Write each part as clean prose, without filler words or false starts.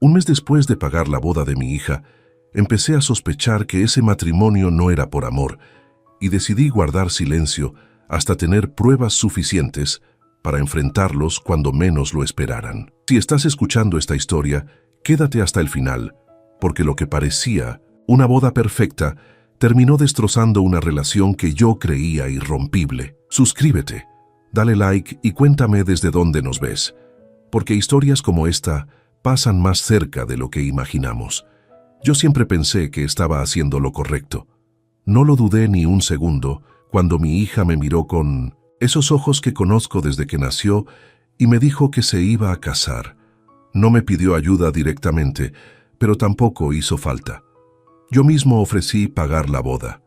Un mes después de pagar la boda de mi hija, empecé a sospechar que ese matrimonio no era por amor y decidí guardar silencio hasta tener pruebas suficientes para enfrentarlos cuando menos lo esperaran. Si estás escuchando esta historia, quédate hasta el final, porque lo que parecía una boda perfecta terminó destrozando una relación que yo creía irrompible. Suscríbete, dale like y cuéntame desde dónde nos ves, porque historias como esta pasan más cerca de lo que imaginamos. Yo siempre pensé que estaba haciendo lo correcto. No lo dudé ni un segundo cuando mi hija me miró con esos ojos que conozco desde que nació y me dijo que se iba a casar. No me pidió ayuda directamente, pero tampoco hizo falta. Yo mismo ofrecí pagar la boda.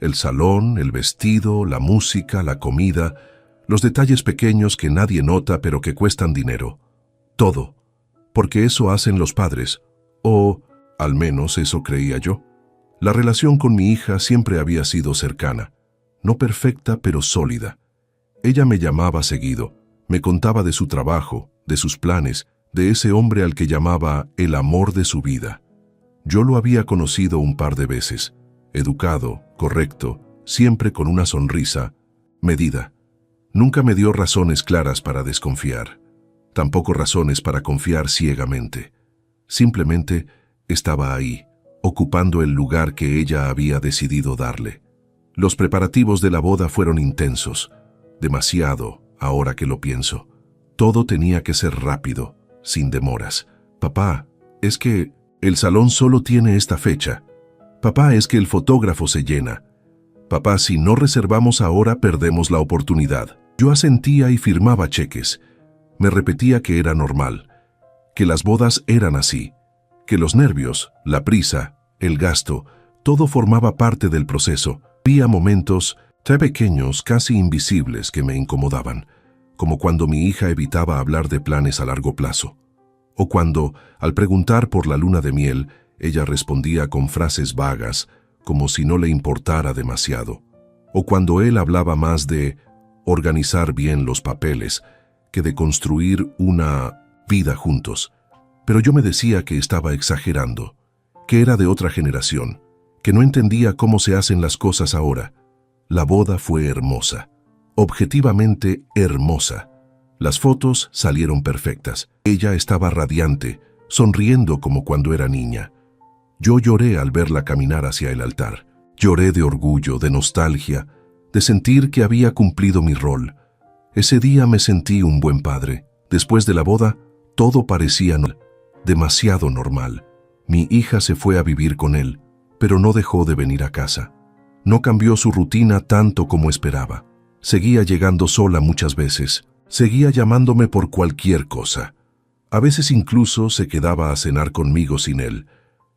El salón, el vestido, la música, la comida, los detalles pequeños que nadie nota pero que cuestan dinero. Todo. Porque eso hacen los padres, o al menos eso creía yo. La relación con mi hija siempre había sido cercana, no perfecta pero sólida. Ella me llamaba seguido, me contaba de su trabajo, de sus planes, de ese hombre al que llamaba el amor de su vida. Yo lo había conocido un par de veces, educado, correcto, siempre con una sonrisa, medida. Nunca me dio razones claras para desconfiar, tampoco razones para confiar ciegamente. Simplemente estaba ahí, ocupando el lugar que ella había decidido darle. Los preparativos de la boda fueron intensos, demasiado, ahora que lo pienso. Todo tenía que ser rápido, sin demoras. Papá, es que el salón solo tiene esta fecha. Papá, es que el fotógrafo se llena. Papá, si no reservamos ahora, perdemos la oportunidad. Yo asentía y firmaba cheques. Me repetía que era normal, que las bodas eran así, que los nervios, la prisa, el gasto, todo formaba parte del proceso. Había momentos tan pequeños, casi invisibles, que me incomodaban, como cuando mi hija evitaba hablar de planes a largo plazo. O cuando, al preguntar por la luna de miel, ella respondía con frases vagas, como si no le importara demasiado. O cuando él hablaba más de organizar bien los papeles que de construir una vida juntos. Pero yo me decía que estaba exagerando, que era de otra generación, que no entendía cómo se hacen las cosas ahora. La boda fue hermosa, objetivamente hermosa. Las fotos salieron perfectas. Ella estaba radiante, sonriendo como cuando era niña. Yo lloré al verla caminar hacia el altar. Lloré de orgullo, de nostalgia, de sentir que había cumplido mi rol. Ese día me sentí un buen padre. Después de la boda, todo parecía demasiado normal. Mi hija se fue a vivir con él, pero no dejó de venir a casa. No cambió su rutina tanto como esperaba. Seguía llegando sola muchas veces. Seguía llamándome por cualquier cosa. A veces incluso se quedaba a cenar conmigo sin él.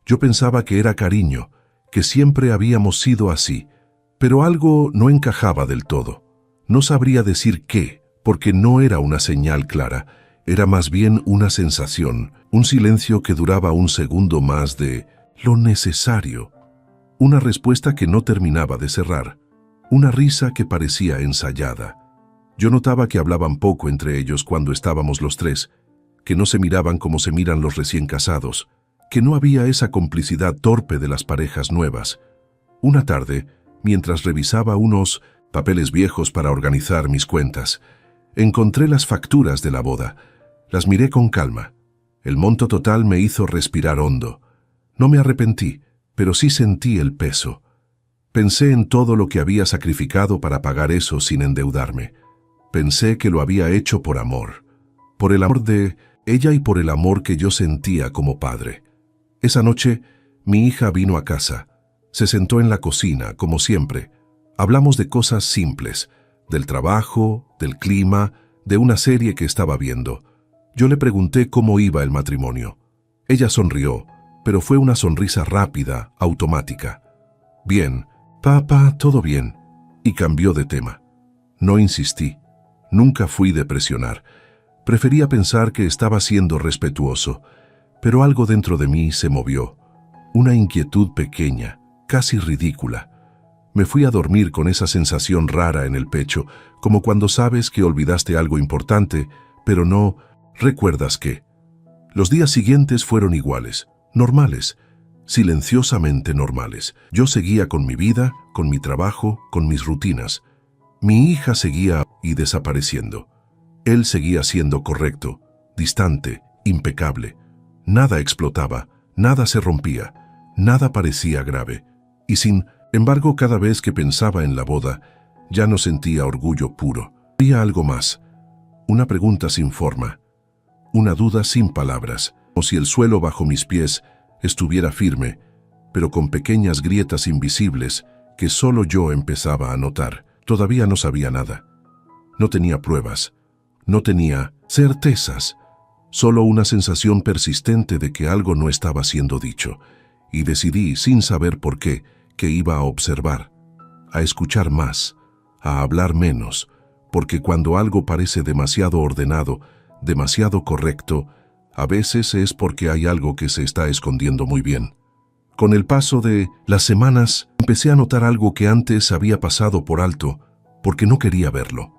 Yo pensaba que era cariño, que siempre habíamos sido así, pero algo no encajaba del todo. No sabría decir qué, porque no era una señal clara, era más bien una sensación, un silencio que duraba un segundo más de lo necesario. Una respuesta que no terminaba de cerrar, una risa que parecía ensayada. Yo notaba que hablaban poco entre ellos cuando estábamos los tres, que no se miraban como se miran los recién casados, que no había esa complicidad torpe de las parejas nuevas. Una tarde, mientras revisaba unos papeles viejos para organizar mis cuentas, encontré las facturas de la boda. Las miré con calma. El monto total me hizo respirar hondo. No me arrepentí, pero sí sentí el peso. Pensé en todo lo que había sacrificado para pagar eso sin endeudarme. Pensé que lo había hecho por amor. Por el amor de ella y por el amor que yo sentía como padre. Esa noche, mi hija vino a casa. Se sentó en la cocina, como siempre. Hablamos de cosas simples, del trabajo, del clima, de una serie que estaba viendo. Yo le pregunté cómo iba el matrimonio. Ella sonrió, pero fue una sonrisa rápida, automática. Bien, papá, todo bien. Y cambió de tema. No insistí. Nunca fui de presionar. Prefería pensar que estaba siendo respetuoso, pero algo dentro de mí se movió. Una inquietud pequeña, casi ridícula. Me fui a dormir con esa sensación rara en el pecho, como cuando sabes que olvidaste algo importante, pero no recuerdas qué. Los días siguientes fueron iguales, normales, silenciosamente normales. Yo seguía con mi vida, con mi trabajo, con mis rutinas. Mi hija seguía y desapareciendo. Él seguía siendo correcto, distante, impecable. Nada explotaba, nada se rompía, nada parecía grave. Y sin embargo, cada vez que pensaba en la boda, ya no sentía orgullo puro. Había algo más, una pregunta sin forma, una duda sin palabras, como si el suelo bajo mis pies estuviera firme, pero con pequeñas grietas invisibles que solo yo empezaba a notar. Todavía no sabía nada. No tenía pruebas, no tenía certezas, solo una sensación persistente de que algo no estaba siendo dicho, y decidí, sin saber por qué, que iba a observar, a escuchar más, a hablar menos, porque cuando algo parece demasiado ordenado, demasiado correcto, a veces es porque hay algo que se está escondiendo muy bien. Con el paso de las semanas, empecé a notar algo que antes había pasado por alto, porque no quería verlo.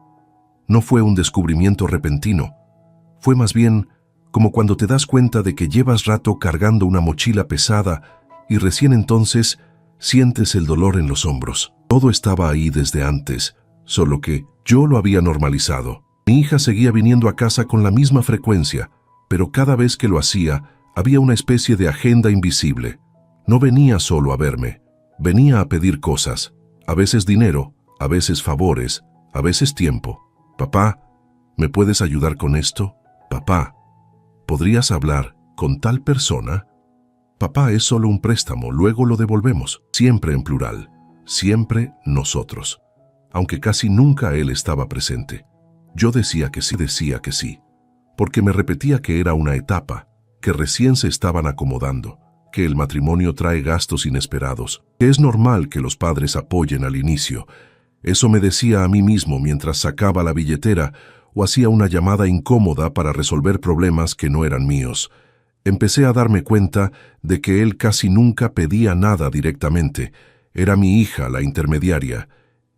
No fue un descubrimiento repentino, fue más bien como cuando te das cuenta de que llevas rato cargando una mochila pesada y recién entonces sientes el dolor en los hombros. Todo estaba ahí desde antes, solo que yo lo había normalizado. Mi hija seguía viniendo a casa con la misma frecuencia, pero cada vez que lo hacía, había una especie de agenda invisible. No venía solo a verme, venía a pedir cosas, a veces dinero, a veces favores, a veces tiempo. Papá, ¿me puedes ayudar con esto? Papá, ¿podrías hablar con tal persona? Papá, es solo un préstamo, luego lo devolvemos. Siempre en plural, siempre nosotros. Aunque casi nunca él estaba presente. Yo decía que sí, porque me repetía que era una etapa, que recién se estaban acomodando, que el matrimonio trae gastos inesperados, que es normal que los padres apoyen al inicio. Eso me decía a mí mismo mientras sacaba la billetera o hacía una llamada incómoda para resolver problemas que no eran míos. Empecé a darme cuenta de que él casi nunca pedía nada directamente. Era mi hija la intermediaria.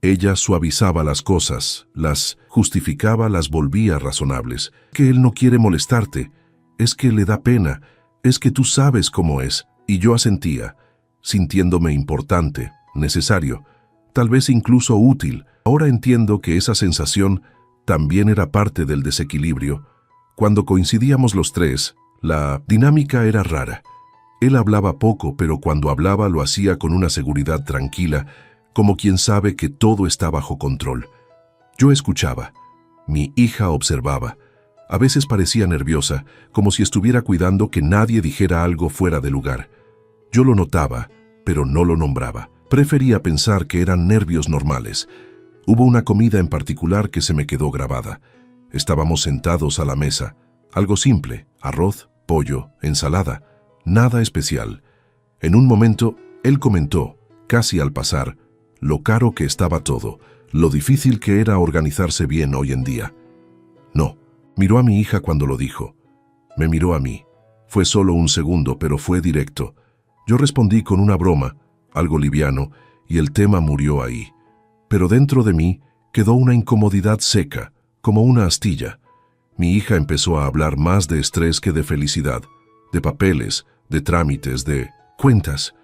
Ella suavizaba las cosas, las justificaba, las volvía razonables. Que él no quiere molestarte, es que le da pena, es que tú sabes cómo es. Y yo asentía, sintiéndome importante, necesario, tal vez incluso útil. Ahora entiendo que esa sensación también era parte del desequilibrio. Cuando coincidíamos los tres, la dinámica era rara. Él hablaba poco, pero cuando hablaba lo hacía con una seguridad tranquila, como quien sabe que todo está bajo control. Yo escuchaba. Mi hija observaba. A veces parecía nerviosa, como si estuviera cuidando que nadie dijera algo fuera de lugar. Yo lo notaba, pero no lo nombraba. Prefería pensar que eran nervios normales. Hubo una comida en particular que se me quedó grabada. Estábamos sentados a la mesa. Algo simple, arroz, pollo, ensalada, nada especial. En un momento, él comentó, casi al pasar, lo caro que estaba todo, lo difícil que era organizarse bien hoy en día. No, miró a mi hija cuando lo dijo. Me miró a mí. Fue solo un segundo, pero fue directo. Yo respondí con una broma, algo liviano, y el tema murió ahí. Pero dentro de mí quedó una incomodidad seca, como una astilla. Mi hija empezó a hablar más de estrés que de felicidad, de papeles, de trámites, de cuentas.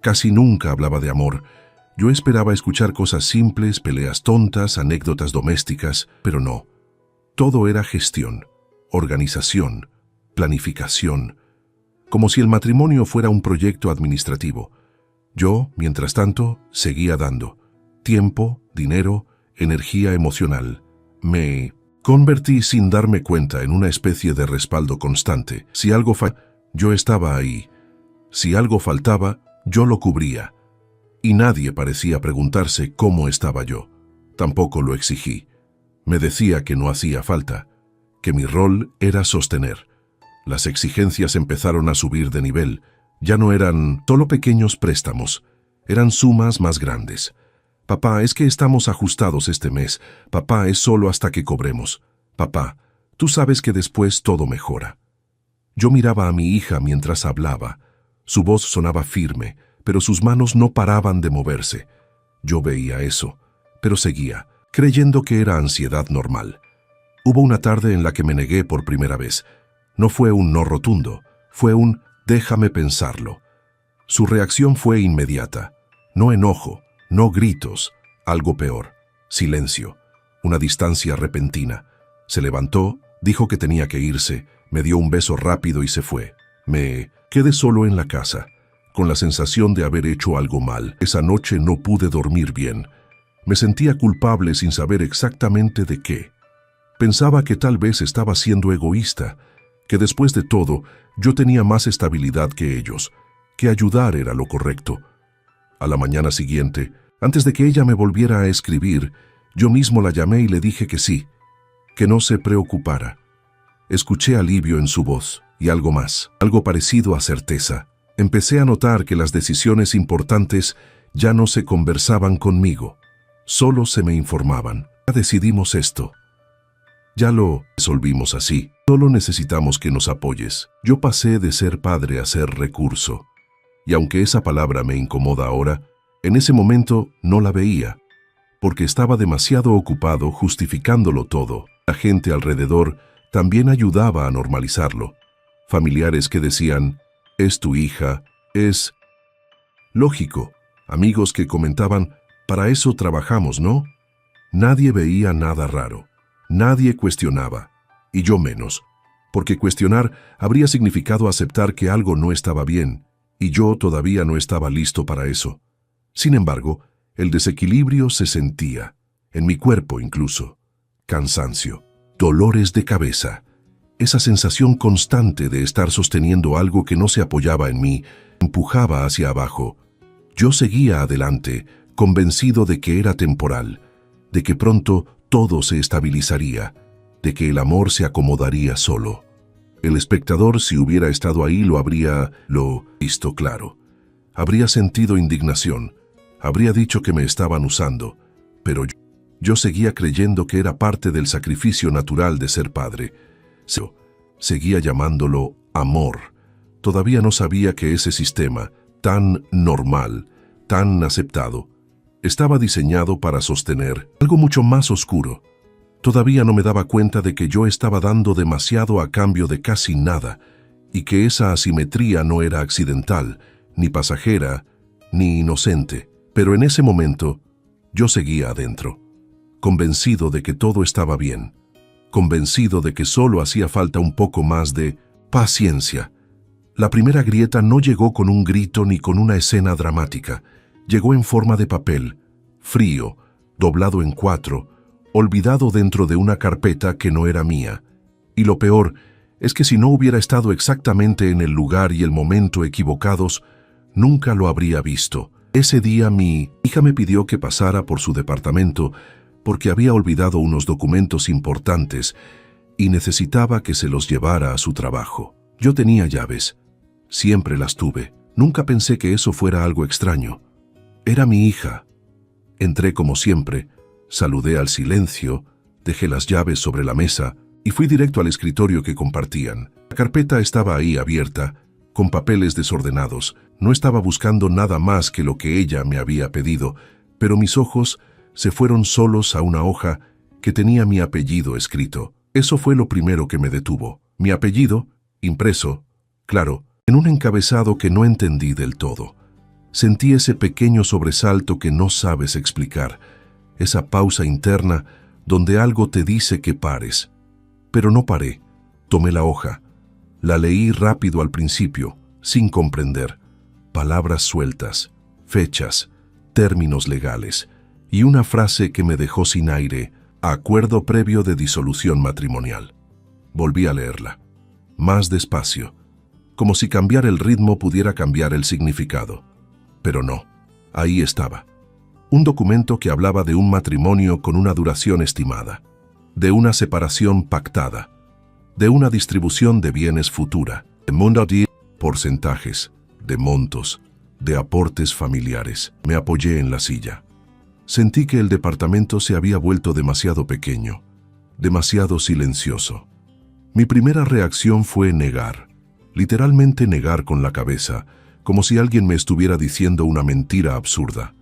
Casi nunca hablaba de amor. Yo esperaba escuchar cosas simples, peleas tontas, anécdotas domésticas, pero no. Todo era gestión, organización, planificación, como si el matrimonio fuera un proyecto administrativo. Yo, mientras tanto, seguía dando tiempo, dinero, energía emocional. Me convertí sin darme cuenta en una especie de respaldo constante. Si algo yo estaba ahí. Si algo faltaba, yo lo cubría. Y nadie parecía preguntarse cómo estaba yo. Tampoco lo exigí. Me decía que no hacía falta, que mi rol era sostener. Las exigencias empezaron a subir de nivel. Ya no eran solo pequeños préstamos, eran sumas más grandes. Papá, es que estamos ajustados este mes. Papá, es solo hasta que cobremos. Papá, tú sabes que después todo mejora. Yo miraba a mi hija mientras hablaba. Su voz sonaba firme, pero sus manos no paraban de moverse. Yo veía eso, pero seguía, creyendo que era ansiedad normal. Hubo una tarde en la que me negué por primera vez. No fue un no rotundo, fue un déjame pensarlo. Su reacción fue inmediata. No enojo, no gritos, algo peor, silencio, una distancia repentina. Se levantó, dijo que tenía que irse, me dio un beso rápido y se fue. Me quedé solo en la casa, con la sensación de haber hecho algo mal. Esa noche no pude dormir bien. Me sentía culpable sin saber exactamente de qué. Pensaba que tal vez estaba siendo egoísta, que después de todo yo tenía más estabilidad que ellos, que ayudar era lo correcto. A la mañana siguiente, antes de que ella me volviera a escribir, yo mismo la llamé y le dije que sí, que no se preocupara. Escuché alivio en su voz y algo más, algo parecido a certeza. Empecé a notar que las decisiones importantes ya no se conversaban conmigo, solo se me informaban. Ya decidimos esto. Ya lo resolvimos así. Solo necesitamos que nos apoyes. Yo pasé de ser padre a ser recurso. Y aunque esa palabra me incomoda ahora, en ese momento no la veía, porque estaba demasiado ocupado justificándolo todo. La gente alrededor también ayudaba a normalizarlo. Familiares que decían, es tu hija, es lógico. Amigos que comentaban, para eso trabajamos, ¿no? Nadie veía nada raro. Nadie cuestionaba, y yo menos, porque cuestionar habría significado aceptar que algo no estaba bien, y yo todavía no estaba listo para eso. Sin embargo, el desequilibrio se sentía, en mi cuerpo incluso. Cansancio, dolores de cabeza, esa sensación constante de estar sosteniendo algo que no se apoyaba en mí, empujaba hacia abajo. Yo seguía adelante, convencido de que era temporal, de que pronto todo se estabilizaría, de que el amor se acomodaría solo. El espectador, si hubiera estado ahí, lo habría visto claro. Habría sentido indignación, habría dicho que me estaban usando, pero yo seguía creyendo que era parte del sacrificio natural de ser padre. Seguía llamándolo amor. Todavía no sabía que ese sistema, tan normal, tan aceptado, estaba diseñado para sostener algo mucho más oscuro. Todavía no me daba cuenta de que yo estaba dando demasiado a cambio de casi nada, y que esa asimetría no era accidental, ni pasajera, ni inocente. Pero en ese momento, yo seguía adentro, convencido de que todo estaba bien, convencido de que solo hacía falta un poco más de paciencia. La primera grieta no llegó con un grito ni con una escena dramática. Llegó en forma de papel, frío, doblado en 4, olvidado dentro de una carpeta que no era mía. Y lo peor es que si no hubiera estado exactamente en el lugar y el momento equivocados, nunca lo habría visto. Ese día mi hija me pidió que pasara por su departamento porque había olvidado unos documentos importantes y necesitaba que se los llevara a su trabajo. Yo tenía llaves, siempre las tuve. Nunca pensé que eso fuera algo extraño. Era mi hija. Entré como siempre, saludé al silencio, dejé las llaves sobre la mesa y fui directo al escritorio que compartían. La carpeta estaba ahí abierta, con papeles desordenados. No estaba buscando nada más que lo que ella me había pedido, pero mis ojos se fueron solos a una hoja que tenía mi apellido escrito. Eso fue lo primero que me detuvo. Mi apellido, impreso, claro, en un encabezado que no entendí del todo. Sentí ese pequeño sobresalto que no sabes explicar, esa pausa interna donde algo te dice que pares. Pero no paré. Tomé la hoja. La leí rápido al principio, sin comprender. Palabras sueltas, fechas, términos legales y una frase que me dejó sin aire: acuerdo previo de disolución matrimonial. Volví a leerla, más despacio, como si cambiar el ritmo pudiera cambiar el significado. Pero no, ahí estaba. Un documento que hablaba de un matrimonio con una duración estimada, de una separación pactada, de una distribución de bienes futura, de porcentajes, de montos, de aportes familiares. Me apoyé en la silla. Sentí que el departamento se había vuelto demasiado pequeño, demasiado silencioso. Mi primera reacción fue negar, literalmente negar con la cabeza, como si alguien me estuviera diciendo una mentira absurda.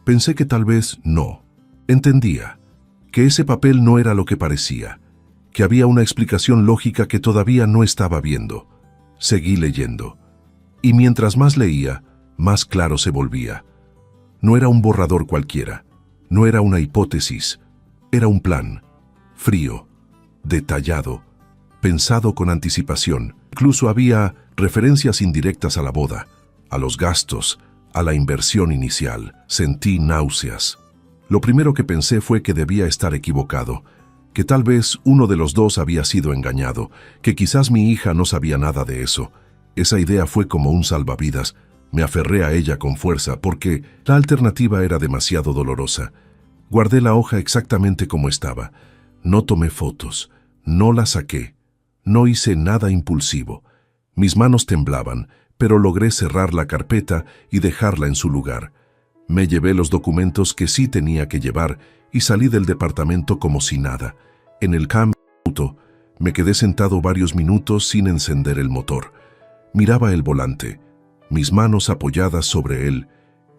Pensé que tal vez no. Entendía que ese papel no era lo que parecía, que había una explicación lógica que todavía no estaba viendo. Seguí leyendo. Y mientras más leía, más claro se volvía. No era un borrador cualquiera, no era una hipótesis, era un plan, frío, detallado, pensado con anticipación. Incluso había referencias indirectas a la boda, a los gastos, a la inversión inicial. Sentí náuseas. Lo primero que pensé fue que debía estar equivocado, que tal vez uno de los dos había sido engañado, que quizás mi hija no sabía nada de eso. Esa idea fue como un salvavidas. Me aferré a ella con fuerza porque la alternativa era demasiado dolorosa. Guardé la hoja exactamente como estaba. No tomé fotos, no la saqué, no hice nada impulsivo. Mis manos temblaban, pero logré cerrar la carpeta y dejarla en su lugar. Me llevé los documentos que sí tenía que llevar y salí del departamento como si nada. En el cambio, me quedé sentado varios minutos sin encender el motor. Miraba el volante, mis manos apoyadas sobre él,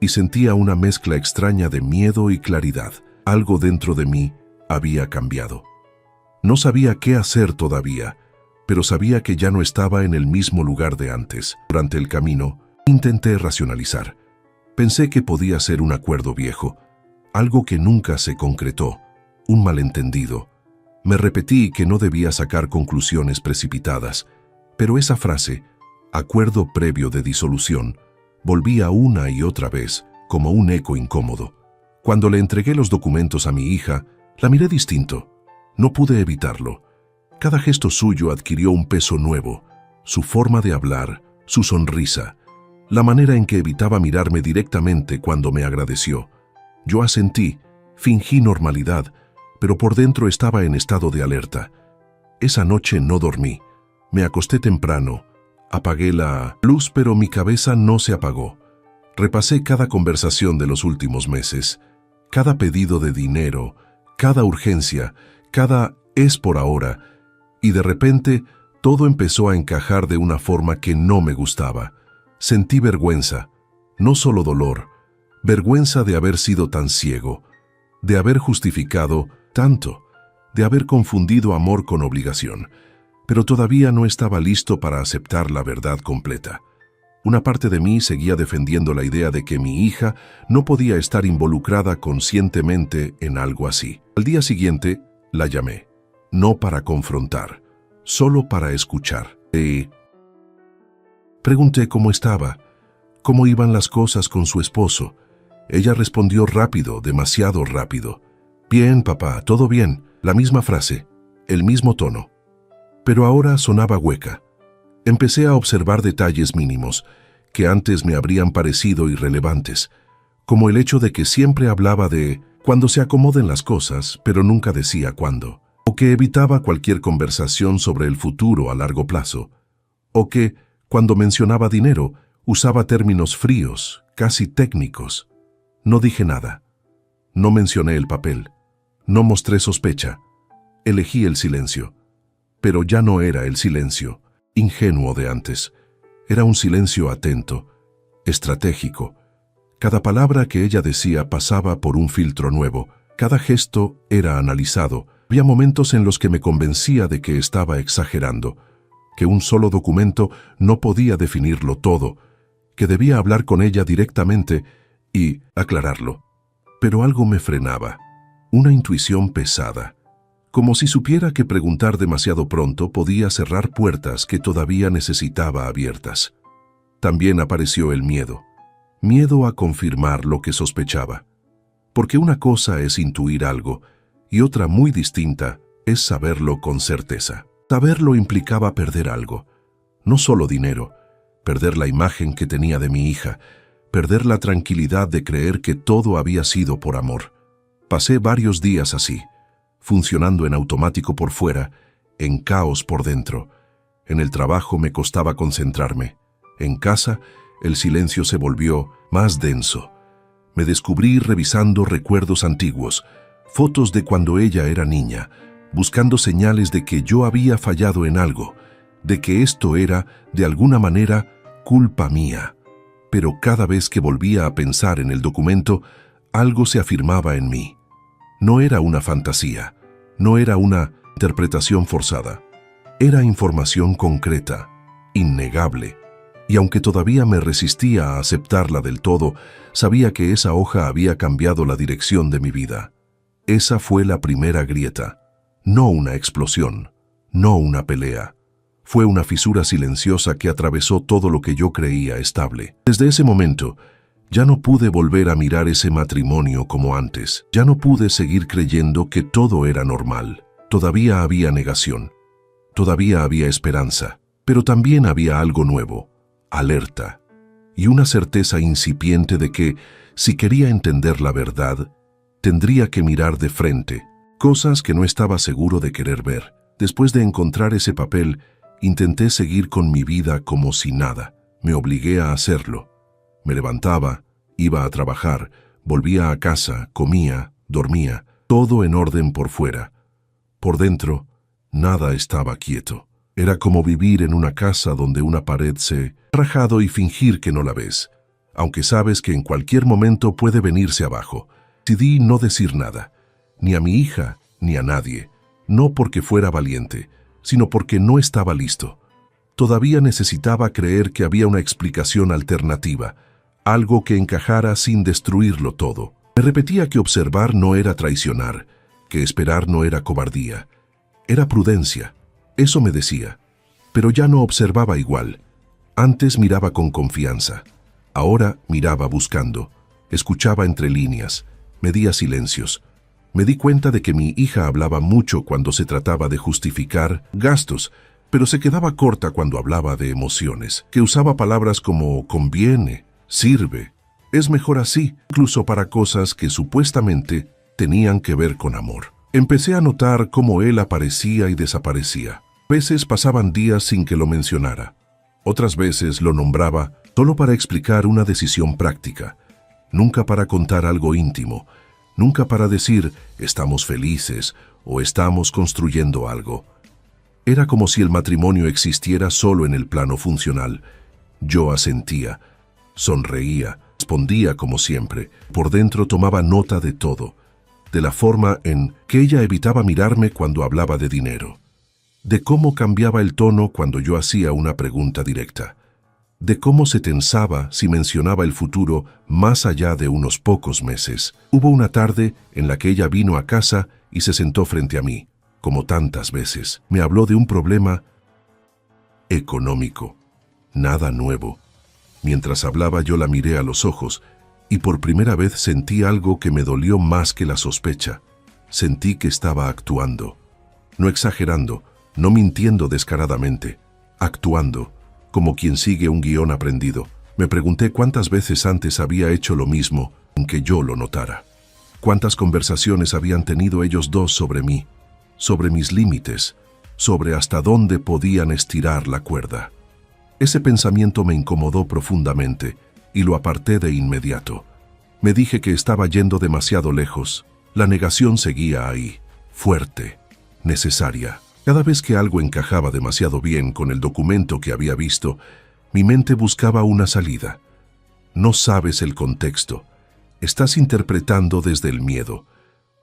y sentía una mezcla extraña de miedo y claridad. Algo dentro de mí había cambiado. No sabía qué hacer todavía, pero sabía que ya no estaba en el mismo lugar de antes. Durante el camino, intenté racionalizar. Pensé que podía ser un acuerdo viejo, algo que nunca se concretó, un malentendido. Me repetí que no debía sacar conclusiones precipitadas, pero esa frase, acuerdo previo de disolución, volvía una y otra vez como un eco incómodo. Cuando le entregué los documentos a mi hija, la miré distinto. No pude evitarlo. Cada gesto suyo adquirió un peso nuevo, su forma de hablar, su sonrisa, la manera en que evitaba mirarme directamente cuando me agradeció. Yo asentí, fingí normalidad, pero por dentro estaba en estado de alerta. Esa noche no dormí. Me acosté temprano. Apagué la luz, pero mi cabeza no se apagó. Repasé cada conversación de los últimos meses, cada pedido de dinero, cada urgencia, cada es por ahora, y de repente todo empezó a encajar de una forma que no me gustaba. Sentí vergüenza, no solo dolor, vergüenza de haber sido tan ciego, de haber justificado tanto, de haber confundido amor con obligación, pero todavía no estaba listo para aceptar la verdad completa. Una parte de mí seguía defendiendo la idea de que mi hija no podía estar involucrada conscientemente en algo así. Al día siguiente, la llamé, no para confrontar, solo para escuchar. Pregunté cómo estaba, cómo iban las cosas con su esposo. Ella respondió rápido, demasiado rápido. Bien, papá, todo bien. La misma frase, el mismo tono. Pero ahora sonaba hueca. Empecé a observar detalles mínimos que antes me habrían parecido irrelevantes, como el hecho de que siempre hablaba de cuando se acomoden las cosas, pero nunca decía cuándo, o que evitaba cualquier conversación sobre el futuro a largo plazo, o que, cuando mencionaba dinero, usaba términos fríos, casi técnicos. No dije nada. No mencioné el papel. No mostré sospecha. Elegí el silencio. Pero ya no era el silencio ingenuo de antes. Era un silencio atento, estratégico. Cada palabra que ella decía pasaba por un filtro nuevo. Cada gesto era analizado. Había momentos en los que me convencía de que estaba exagerando, que un solo documento no podía definirlo todo, que debía hablar con ella directamente y aclararlo. Pero algo me frenaba, una intuición pesada, como si supiera que preguntar demasiado pronto podía cerrar puertas que todavía necesitaba abiertas. También apareció el miedo, miedo a confirmar lo que sospechaba, porque una cosa es intuir algo y otra muy distinta es saberlo con certeza. Saberlo implicaba perder algo, no solo dinero, perder la imagen que tenía de mi hija, perder la tranquilidad de creer que todo había sido por amor. Pasé varios días así, funcionando en automático por fuera, en caos por dentro. En el trabajo me costaba concentrarme. En casa, el silencio se volvió más denso. Me descubrí revisando recuerdos antiguos, fotos de cuando ella era niña, buscando señales de que yo había fallado en algo, de que esto era, de alguna manera, culpa mía. Pero cada vez que volvía a pensar en el documento, algo se afirmaba en mí. No era una fantasía, no era una interpretación forzada. Era información concreta, innegable, y aunque todavía me resistía a aceptarla del todo, sabía que esa hoja había cambiado la dirección de mi vida. Esa fue la primera grieta, no una explosión, no una pelea. Fue una fisura silenciosa que atravesó todo lo que yo creía estable. Desde ese momento, ya no pude volver a mirar ese matrimonio como antes. Ya no pude seguir creyendo que todo era normal. Todavía había negación. Todavía había esperanza. Pero también había algo nuevo, alerta, y una certeza incipiente de que, si quería entender la verdad, tendría que mirar de frente, cosas que no estaba seguro de querer ver. Después de encontrar ese papel, intenté seguir con mi vida como si nada. Me obligué a hacerlo. Me levantaba, iba a trabajar, volvía a casa, comía, dormía, todo en orden por fuera. Por dentro, nada estaba quieto. Era como vivir en una casa donde una pared se ha rajado y fingir que no la ves, aunque sabes que en cualquier momento puede venirse abajo. Decidí no decir nada, ni a mi hija, ni a nadie, no porque fuera valiente, sino porque no estaba listo. Todavía necesitaba creer que había una explicación alternativa, algo que encajara sin destruirlo todo. Me repetía que observar no era traicionar, que esperar no era cobardía, era prudencia. Eso me decía, pero ya no observaba igual. Antes miraba con confianza, ahora miraba buscando, escuchaba entre líneas, medía silencios. Me di cuenta de que mi hija hablaba mucho cuando se trataba de justificar gastos, pero se quedaba corta cuando hablaba de emociones, que usaba palabras como conviene, sirve, es mejor así, incluso para cosas que supuestamente tenían que ver con amor. Empecé a notar cómo él aparecía y desaparecía. A veces pasaban días sin que lo mencionara. Otras veces lo nombraba solo para explicar una decisión práctica, nunca para contar algo íntimo, nunca para decir estamos felices o estamos construyendo algo. Era como si el matrimonio existiera solo en el plano funcional. Yo asentía, sonreía, respondía como siempre. Por dentro tomaba nota de todo, de la forma en que ella evitaba mirarme cuando hablaba de dinero, de cómo cambiaba el tono cuando yo hacía una pregunta directa, de cómo se tensaba si mencionaba el futuro más allá de unos pocos meses. Hubo una tarde en la que ella vino a casa y se sentó frente a mí, como tantas veces. Me habló de un problema económico, nada nuevo. Mientras hablaba yo la miré a los ojos y por primera vez sentí algo que me dolió más que la sospecha. Sentí que estaba actuando, no exagerando, no mintiendo descaradamente, actuando, como quien sigue un guión aprendido. Me pregunté cuántas veces antes había hecho lo mismo, aunque yo lo notara. Cuántas conversaciones habían tenido ellos dos sobre mí, sobre mis límites, sobre hasta dónde podían estirar la cuerda. Ese pensamiento me incomodó profundamente y lo aparté de inmediato. Me dije que estaba yendo demasiado lejos. La negación seguía ahí, fuerte, necesaria. Cada vez que algo encajaba demasiado bien con el documento que había visto, mi mente buscaba una salida. No sabes el contexto. Estás interpretando desde el miedo.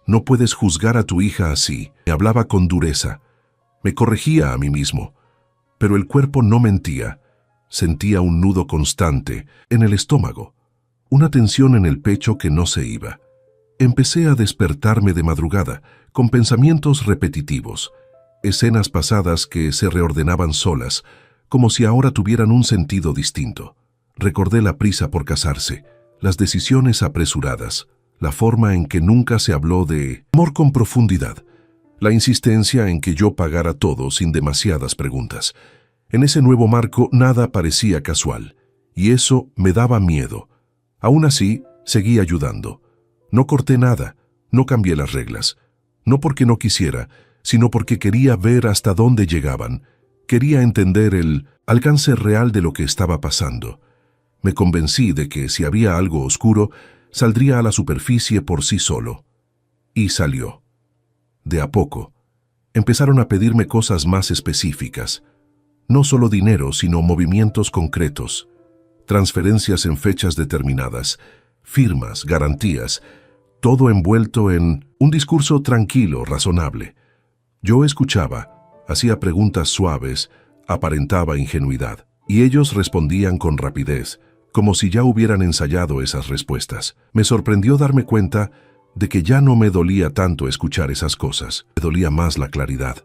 No puedes juzgar a tu hija así. Me hablaba con dureza. Me corregía a mí mismo. Pero el cuerpo no mentía. Sentía un nudo constante en el estómago, una tensión en el pecho que no se iba. Empecé a despertarme de madrugada, con pensamientos repetitivos, escenas pasadas que se reordenaban solas, como si ahora tuvieran un sentido distinto. Recordé la prisa por casarse, las decisiones apresuradas, la forma en que nunca se habló de amor con profundidad, la insistencia en que yo pagara todo sin demasiadas preguntas. En ese nuevo marco nada parecía casual, y eso me daba miedo. Aún así, seguí ayudando. No corté nada, no cambié las reglas. No porque no quisiera, sino porque quería ver hasta dónde llegaban. Quería entender el alcance real de lo que estaba pasando. Me convencí de que si había algo oscuro, saldría a la superficie por sí solo. Y salió. De a poco, empezaron a pedirme cosas más específicas. No solo dinero, sino movimientos concretos, transferencias en fechas determinadas, firmas, garantías, todo envuelto en un discurso tranquilo, razonable. Yo escuchaba, hacía preguntas suaves, aparentaba ingenuidad, y ellos respondían con rapidez, como si ya hubieran ensayado esas respuestas. Me sorprendió darme cuenta de que ya no me dolía tanto escuchar esas cosas, me dolía más la claridad.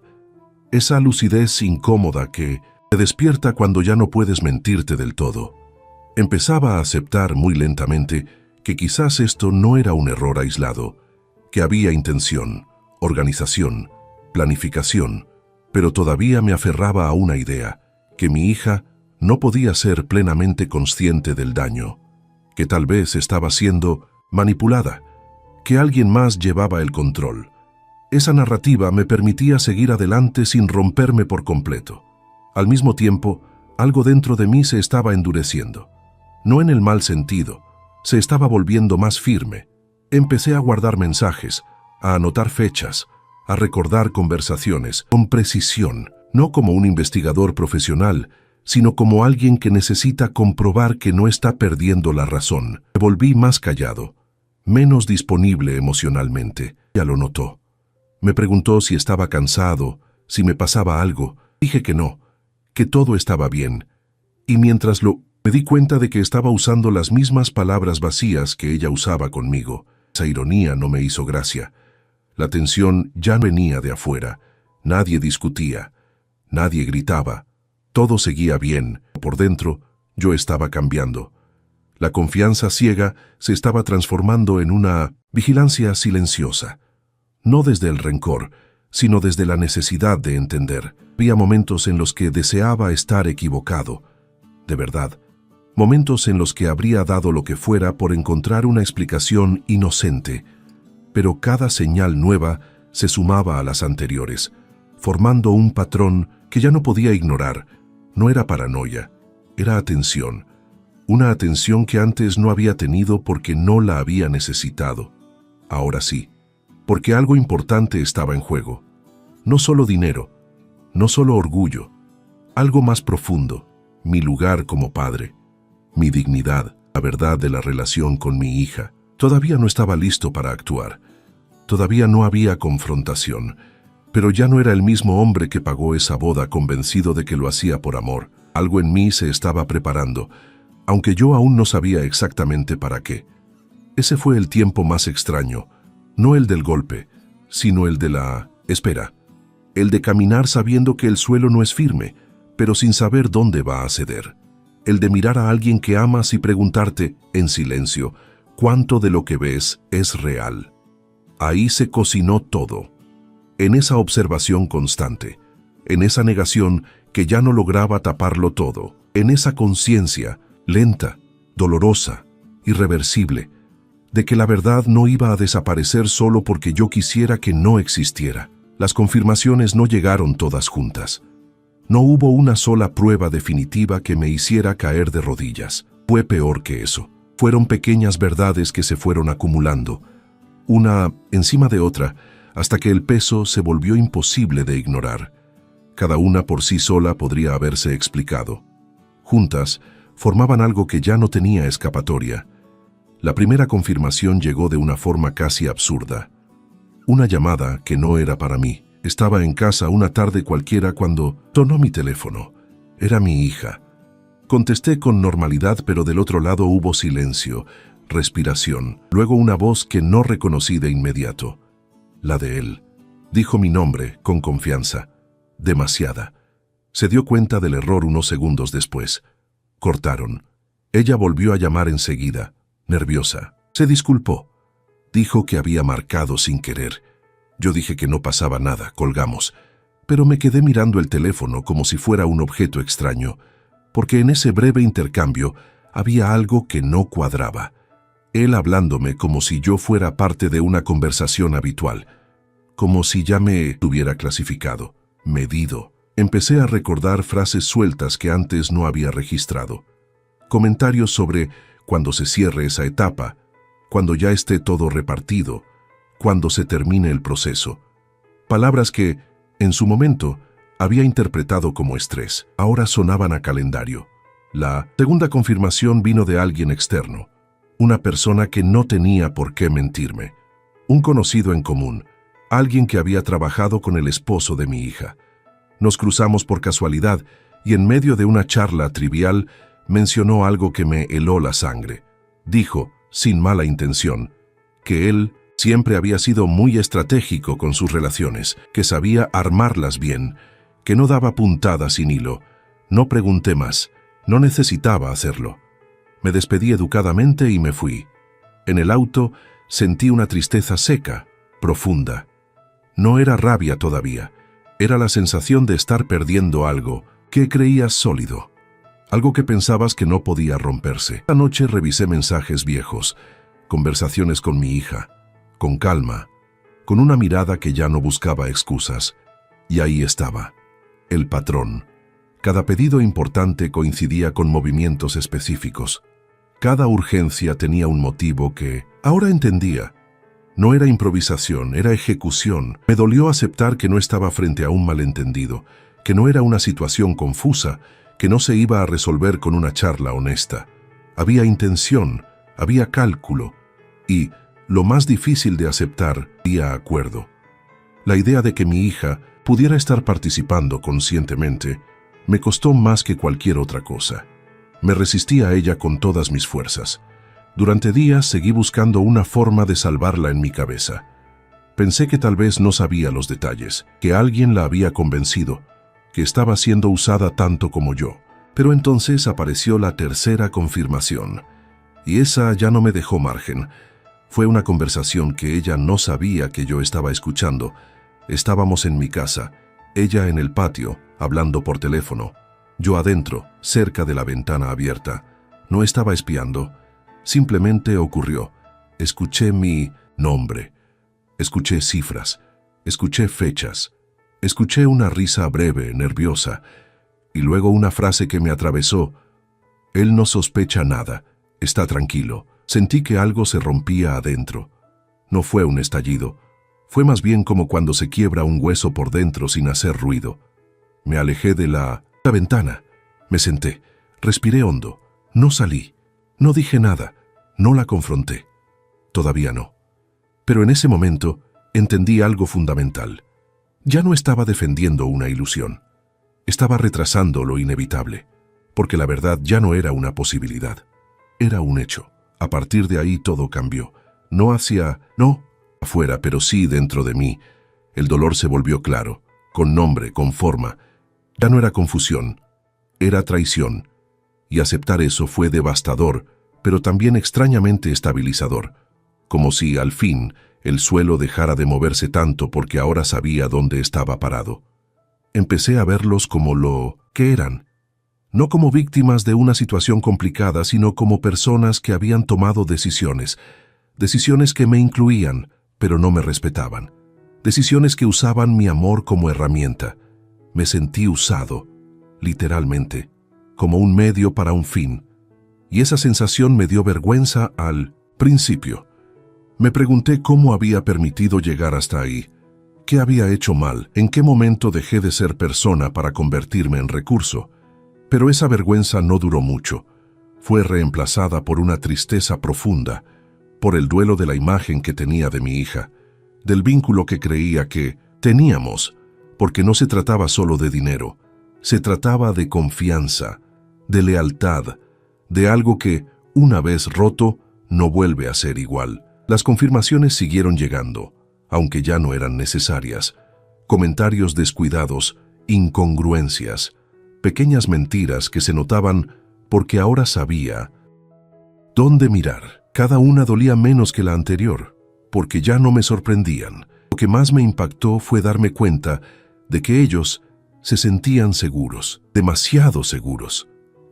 Esa lucidez incómoda que te despierta cuando ya no puedes mentirte del todo. Empezaba a aceptar muy lentamente que quizás esto no era un error aislado, que había intención, organización, planificación, pero todavía me aferraba a una idea, que mi hija no podía ser plenamente consciente del daño, que tal vez estaba siendo manipulada, que alguien más llevaba el control. Esa narrativa me permitía seguir adelante sin romperme por completo. Al mismo tiempo, algo dentro de mí se estaba endureciendo. No en el mal sentido, se estaba volviendo más firme. Empecé a guardar mensajes, a anotar fechas, a recordar conversaciones con precisión, no como un investigador profesional, sino como alguien que necesita comprobar que no está perdiendo la razón. Me volví más callado, menos disponible emocionalmente. Ya lo notó. Me preguntó si estaba cansado, si me pasaba algo. Dije que no, que todo estaba bien. Y mientras me di cuenta de que estaba usando las mismas palabras vacías que ella usaba conmigo. Esa ironía no me hizo gracia. La tensión ya venía de afuera. Nadie discutía, nadie gritaba. Todo seguía bien. Por dentro, yo estaba cambiando. La confianza ciega se estaba transformando en una vigilancia silenciosa. No desde el rencor, sino desde la necesidad de entender. Había momentos en los que deseaba estar equivocado, de verdad. Momentos en los que habría dado lo que fuera por encontrar una explicación inocente. Pero cada señal nueva se sumaba a las anteriores, formando un patrón que ya no podía ignorar. No era paranoia, era atención. Una atención que antes no había tenido porque no la había necesitado. Ahora sí, porque algo importante estaba en juego. No solo dinero, no solo orgullo, algo más profundo, mi lugar como padre, mi dignidad, la verdad de la relación con mi hija. Todavía no estaba listo para actuar. Todavía no había confrontación, pero ya no era el mismo hombre que pagó esa boda convencido de que lo hacía por amor. Algo en mí se estaba preparando, aunque yo aún no sabía exactamente para qué. Ese fue el tiempo más extraño, no el del golpe, sino el de la espera. El de caminar sabiendo que el suelo no es firme, pero sin saber dónde va a ceder. El de mirar a alguien que amas y preguntarte, en silencio, cuánto de lo que ves es real. Ahí se cocinó todo. En esa observación constante, en esa negación que ya no lograba taparlo todo, en esa conciencia lenta, dolorosa, irreversible, de que la verdad no iba a desaparecer solo porque yo quisiera que no existiera. Las confirmaciones no llegaron todas juntas. No hubo una sola prueba definitiva que me hiciera caer de rodillas. Fue peor que eso. Fueron pequeñas verdades que se fueron acumulando, una encima de otra, hasta que el peso se volvió imposible de ignorar. Cada una por sí sola podría haberse explicado. Juntas, formaban algo que ya no tenía escapatoria. La primera confirmación llegó de una forma casi absurda. Una llamada que no era para mí. Estaba en casa una tarde cualquiera cuando sonó mi teléfono. Era mi hija. Contesté con normalidad, pero del otro lado hubo silencio, respiración, luego una voz que no reconocí de inmediato. La de él. Dijo mi nombre con confianza. Demasiada. Se dio cuenta del error unos segundos después. Cortaron. Ella volvió a llamar enseguida, nerviosa. Se disculpó. Dijo que había marcado sin querer. Yo dije que no pasaba nada, colgamos. Pero me quedé mirando el teléfono como si fuera un objeto extraño, porque en ese breve intercambio había algo que no cuadraba. Él hablándome como si yo fuera parte de una conversación habitual, como si ya me hubiera clasificado, medido. Empecé a recordar frases sueltas que antes no había registrado. Comentarios sobre cuando se cierre esa etapa, cuando ya esté todo repartido, cuando se termine el proceso. Palabras que, en su momento, había interpretado como estrés. Ahora sonaban a calendario. La segunda confirmación vino de alguien externo, una persona que no tenía por qué mentirme. Un conocido en común, alguien que había trabajado con el esposo de mi hija. Nos cruzamos por casualidad y en medio de una charla trivial mencionó algo que me heló la sangre. Dijo, sin mala intención, que él siempre había sido muy estratégico con sus relaciones, que sabía armarlas bien, que no daba puntadas sin hilo. No pregunté más, no necesitaba hacerlo. Me despedí educadamente y me fui. En el auto sentí una tristeza seca, profunda. No era rabia todavía, era la sensación de estar perdiendo algo que creías sólido, algo que pensabas que no podía romperse. Esa noche revisé mensajes viejos, conversaciones con mi hija, con calma, con una mirada que ya no buscaba excusas. Y ahí estaba, el patrón. Cada pedido importante coincidía con movimientos específicos. Cada urgencia tenía un motivo que ahora entendía. No era improvisación, era ejecución. Me dolió aceptar que no estaba frente a un malentendido, que no era una situación confusa, que no se iba a resolver con una charla honesta. Había intención, había cálculo y, lo más difícil de aceptar, había acuerdo. La idea de que mi hija pudiera estar participando conscientemente me costó más que cualquier otra cosa. Me resistí a ella con todas mis fuerzas. Durante días seguí buscando una forma de salvarla en mi cabeza. Pensé que tal vez no sabía los detalles, que alguien la había convencido, que estaba siendo usada tanto como yo. Pero entonces apareció la tercera confirmación, y esa ya no me dejó margen. Fue una conversación que ella no sabía que yo estaba escuchando. Estábamos en mi casa, ella en el patio, hablando por teléfono. Yo adentro, cerca de la ventana abierta. No estaba espiando. Simplemente ocurrió. Escuché mi nombre. Escuché cifras. Escuché fechas. Escuché una risa breve, nerviosa. Y luego una frase que me atravesó. Él no sospecha nada. Está tranquilo. Sentí que algo se rompía adentro. No fue un estallido. Fue más bien como cuando se quiebra un hueso por dentro sin hacer ruido. Me alejé de la ventana. Me senté. Respiré hondo. No salí. No dije nada. No la confronté. Todavía no. Pero en ese momento entendí algo fundamental. Ya no estaba defendiendo una ilusión. Estaba retrasando lo inevitable. Porque la verdad ya no era una posibilidad. Era un hecho. A partir de ahí todo cambió. No afuera, pero sí dentro de mí. El dolor se volvió claro, con nombre, con forma. Ya no era confusión, era traición. Y aceptar eso fue devastador, pero también extrañamente estabilizador. Como si, al fin, el suelo dejara de moverse tanto porque ahora sabía dónde estaba parado. Empecé a verlos como lo que eran. No como víctimas de una situación complicada, sino como personas que habían tomado decisiones. Decisiones que me incluían, pero no me respetaban. Decisiones que usaban mi amor como herramienta. Me sentí usado, literalmente, como un medio para un fin. Y esa sensación me dio vergüenza al principio. Me pregunté cómo había permitido llegar hasta ahí. ¿Qué había hecho mal? ¿En qué momento dejé de ser persona para convertirme en recurso? Pero esa vergüenza no duró mucho. Fue reemplazada por una tristeza profunda, por el duelo de la imagen que tenía de mi hija, del vínculo que creía que teníamos, porque no se trataba solo de dinero, se trataba de confianza, de lealtad, de algo que, una vez roto, no vuelve a ser igual. Las confirmaciones siguieron llegando, aunque ya no eran necesarias. Comentarios descuidados, incongruencias, pequeñas mentiras que se notaban porque ahora sabía dónde mirar. Cada una dolía menos que la anterior, porque ya no me sorprendían. Lo que más me impactó fue darme cuenta de que ellos se sentían seguros, demasiado seguros.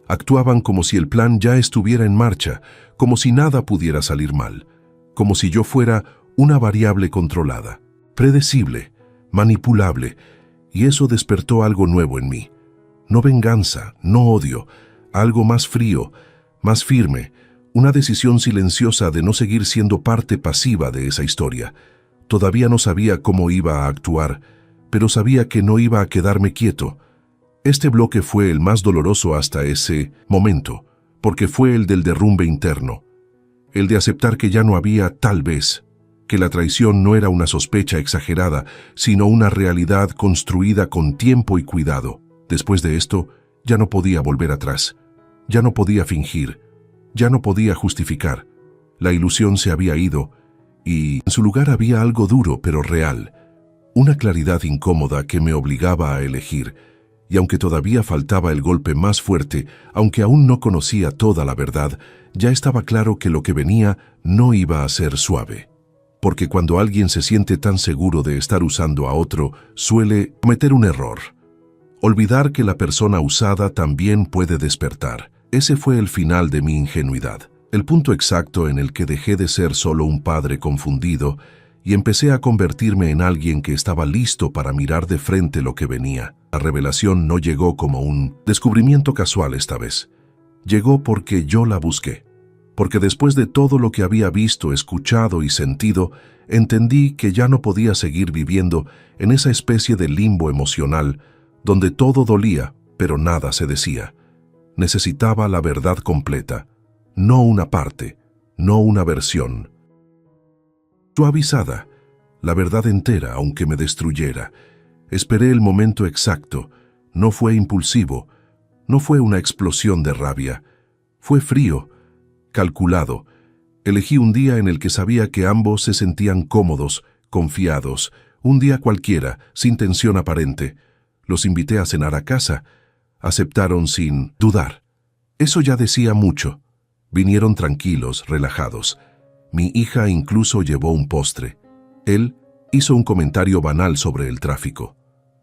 Actuaban como si el plan ya estuviera en marcha, como si nada pudiera salir mal, como si yo fuera una variable controlada, predecible, manipulable, y eso despertó algo nuevo en mí. No venganza, no odio, algo más frío, más firme, una decisión silenciosa de no seguir siendo parte pasiva de esa historia. Todavía no sabía cómo iba a actuar, pero sabía que no iba a quedarme quieto. Este bloque fue el más doloroso hasta ese momento, porque fue el del derrumbe interno, el de aceptar que ya no había tal vez que la traición no era una sospecha exagerada, sino una realidad construida con tiempo y cuidado. Después de esto, ya no podía volver atrás. Ya no podía fingir. Ya no podía justificar. La ilusión se había ido y en su lugar había algo duro pero real. Una claridad incómoda que me obligaba a elegir. Y aunque todavía faltaba el golpe más fuerte, aunque aún no conocía toda la verdad, ya estaba claro que lo que venía no iba a ser suave. Porque cuando alguien se siente tan seguro de estar usando a otro, suele cometer un error. Olvidar que la persona usada también puede despertar. Ese fue el final de mi ingenuidad, el punto exacto en el que dejé de ser solo un padre confundido y empecé a convertirme en alguien que estaba listo para mirar de frente lo que venía. La revelación no llegó como un descubrimiento casual esta vez. Llegó porque yo la busqué. Porque después de todo lo que había visto, escuchado y sentido, entendí que ya no podía seguir viviendo en esa especie de limbo emocional donde todo dolía, pero nada se decía. Necesitaba la verdad completa, no una parte, no una versión. Suavizada, la verdad entera, aunque me destruyera. Esperé el momento exacto, no fue impulsivo, no fue una explosión de rabia, fue frío, calculado. Elegí un día en el que sabía que ambos se sentían cómodos, confiados, un día cualquiera, sin tensión aparente. Los invité a cenar a casa. Aceptaron sin dudar. Eso ya decía mucho. Vinieron tranquilos, relajados. Mi hija incluso llevó un postre. Él hizo un comentario banal sobre el tráfico.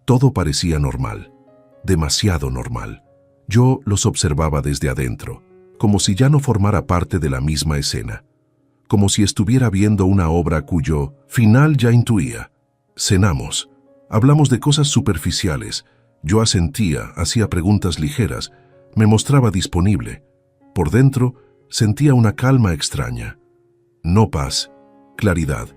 Todo parecía normal, demasiado normal. Yo los observaba desde adentro, como si ya no formara parte de la misma escena, como si estuviera viendo una obra cuyo final ya intuía. Cenamos, hablamos de cosas superficiales. Yo asentía, hacía preguntas ligeras, me mostraba disponible. Por dentro sentía una calma extraña. No paz, claridad.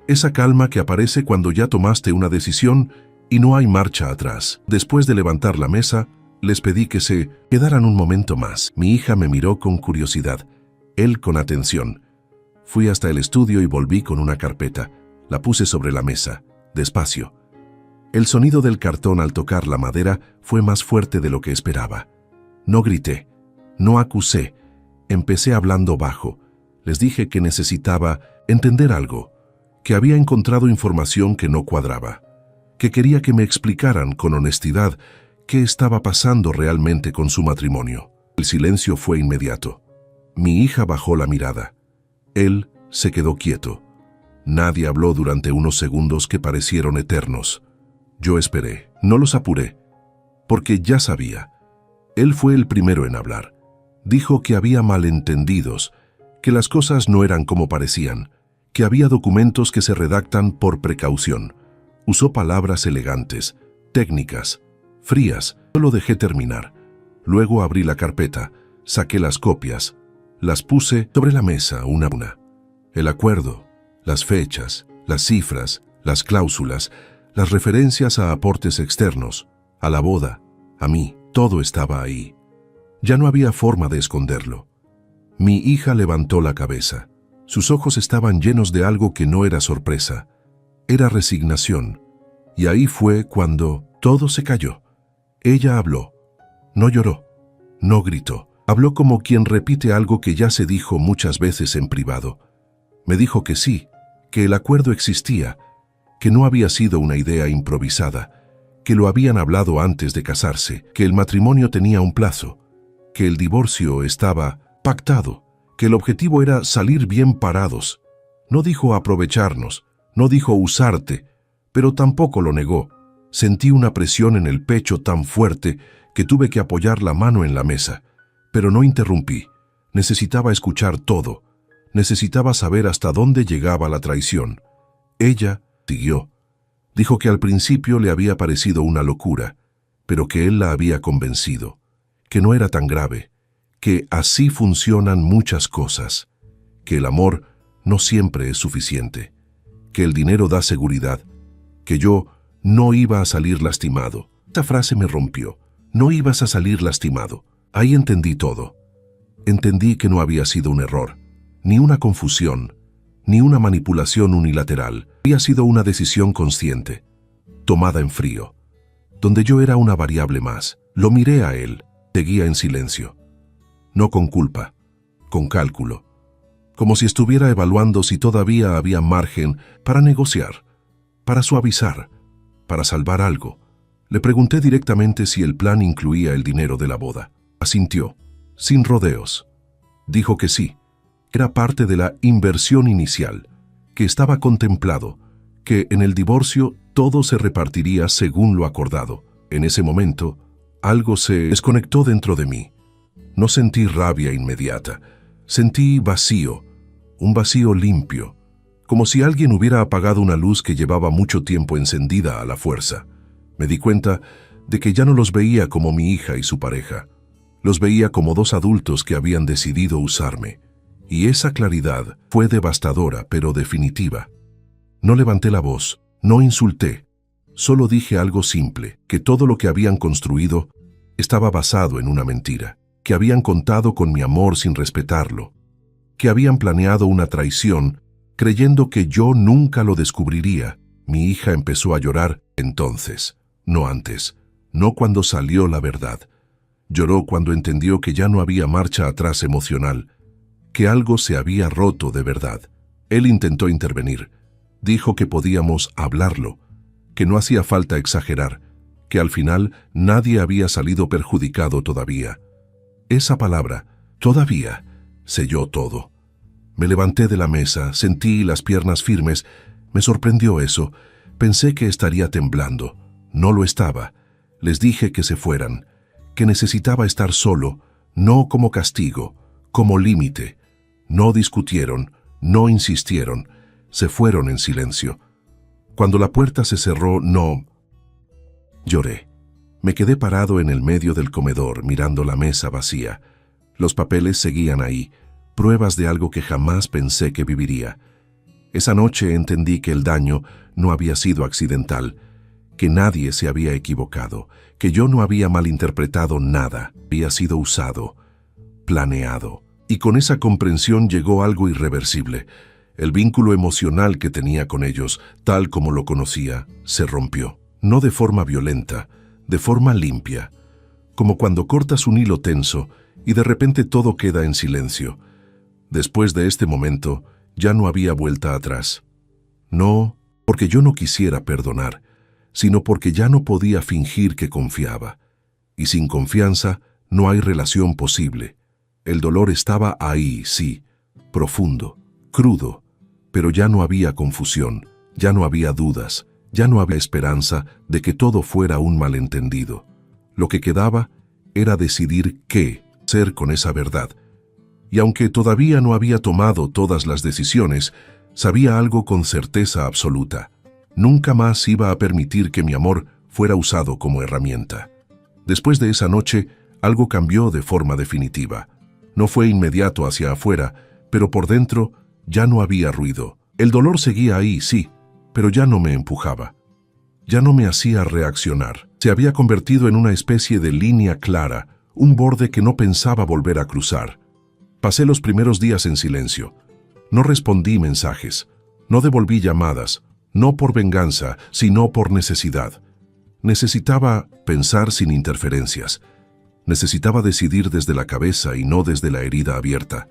Esa calma que aparece cuando ya tomaste una decisión y no hay marcha atrás. Después de levantar la mesa, les pedí que se quedaran un momento más. Mi hija me miró con curiosidad, él con atención. Fui hasta el estudio y volví con una carpeta. La puse sobre la mesa, despacio. El sonido del cartón al tocar la madera fue más fuerte de lo que esperaba. No grité, no acusé, empecé hablando bajo. Les dije que necesitaba entender algo, que había encontrado información que no cuadraba, que quería que me explicaran con honestidad qué estaba pasando realmente con su matrimonio. El silencio fue inmediato. Mi hija bajó la mirada. Él se quedó quieto. Nadie habló durante unos segundos que parecieron eternos. Yo esperé, no los apuré, porque ya sabía. Él fue el primero en hablar. Dijo que había malentendidos, que las cosas no eran como parecían, que había documentos que se redactan por precaución. Usó palabras elegantes, técnicas, frías. Yo lo dejé terminar. Luego abrí la carpeta, saqué las copias, las puse sobre la mesa una a una. El acuerdo, las fechas, las cifras, las cláusulas, las referencias a aportes externos, a la boda, a mí, todo estaba ahí. Ya no había forma de esconderlo. Mi hija levantó la cabeza. Sus ojos estaban llenos de algo que no era sorpresa. Era resignación. Y ahí fue cuando todo se cayó. Ella habló. No lloró. No gritó. Habló como quien repite algo que ya se dijo muchas veces en privado. Me dijo que sí, que el acuerdo existía, que no había sido una idea improvisada, que lo habían hablado antes de casarse, que el matrimonio tenía un plazo, que el divorcio estaba pactado, que el objetivo era salir bien parados. No dijo aprovecharnos, no dijo usarte, pero tampoco lo negó. Sentí una presión en el pecho tan fuerte que tuve que apoyar la mano en la mesa, pero no interrumpí. Necesitaba escuchar todo. Necesitaba saber hasta dónde llegaba la traición. Ella siguió. Dijo que al principio le había parecido una locura, pero que él la había convencido, que no era tan grave, que así funcionan muchas cosas, que el amor no siempre es suficiente, que el dinero da seguridad, que yo no iba a salir lastimado. Esta frase me rompió. No ibas a salir lastimado. Ahí entendí todo. Entendí que no había sido un error, ni una confusión, ni una manipulación unilateral. Había sido una decisión consciente, tomada en frío, donde yo era una variable más. Lo miré a él, seguía en silencio, no con culpa, con cálculo, como si estuviera evaluando si todavía había margen para negociar, para suavizar, para salvar algo. Le pregunté directamente si el plan incluía el dinero de la boda. Asintió, sin rodeos. Dijo que sí, era parte de la inversión inicial, que estaba contemplado, que en el divorcio todo se repartiría según lo acordado. En ese momento, algo se desconectó dentro de mí. No sentí rabia inmediata, sentí vacío, un vacío limpio, como si alguien hubiera apagado una luz que llevaba mucho tiempo encendida a la fuerza. Me di cuenta de que ya no los veía como mi hija y su pareja. Los veía como dos adultos que habían decidido usarme. Y esa claridad fue devastadora, pero definitiva. No levanté la voz, no insulté. Solo dije algo simple, que todo lo que habían construido estaba basado en una mentira, que habían contado con mi amor sin respetarlo, que habían planeado una traición creyendo que yo nunca lo descubriría. Mi hija empezó a llorar entonces, no antes, no cuando salió la verdad. Lloró cuando entendió que ya no había marcha atrás emocional, que algo se había roto de verdad. Él intentó intervenir. Dijo que podíamos hablarlo, que no hacía falta exagerar, que al final nadie había salido perjudicado todavía. Esa palabra, todavía, selló todo. Me levanté de la mesa, sentí las piernas firmes. Me sorprendió eso. Pensé que estaría temblando. No lo estaba. Les dije que se fueran, que necesitaba estar solo, no como castigo, como límite. No discutieron, no insistieron, se fueron en silencio. Cuando la puerta se cerró, no lloré. Me quedé parado en el medio del comedor, mirando la mesa vacía. Los papeles seguían ahí, pruebas de algo que jamás pensé que viviría. Esa noche entendí que el daño no había sido accidental, que nadie se había equivocado, que yo no había malinterpretado nada, había sido usado, planeado. Y con esa comprensión llegó algo irreversible. El vínculo emocional que tenía con ellos, tal como lo conocía, se rompió. No de forma violenta, de forma limpia, como cuando cortas un hilo tenso y de repente todo queda en silencio. Después de este momento, ya no había vuelta atrás. No porque yo no quisiera perdonar, sino porque ya no podía fingir que confiaba. Y sin confianza no hay relación posible. El dolor estaba ahí, sí, profundo, crudo, pero ya no había confusión, ya no había dudas, ya no había esperanza de que todo fuera un malentendido. Lo que quedaba era decidir qué hacer con esa verdad. Y aunque todavía no había tomado todas las decisiones, sabía algo con certeza absoluta. Nunca más iba a permitir que mi amor fuera usado como herramienta. Después de esa noche, algo cambió de forma definitiva. No fue inmediato hacia afuera, pero por dentro ya no había ruido. El dolor seguía ahí, sí, pero ya no me empujaba. Ya no me hacía reaccionar. Se había convertido en una especie de línea clara, un borde que no pensaba volver a cruzar. Pasé los primeros días en silencio. No respondí mensajes, no devolví llamadas, no por venganza, sino por necesidad. Necesitaba pensar sin interferencias. Necesitaba decidir desde la cabeza y no desde la herida abierta.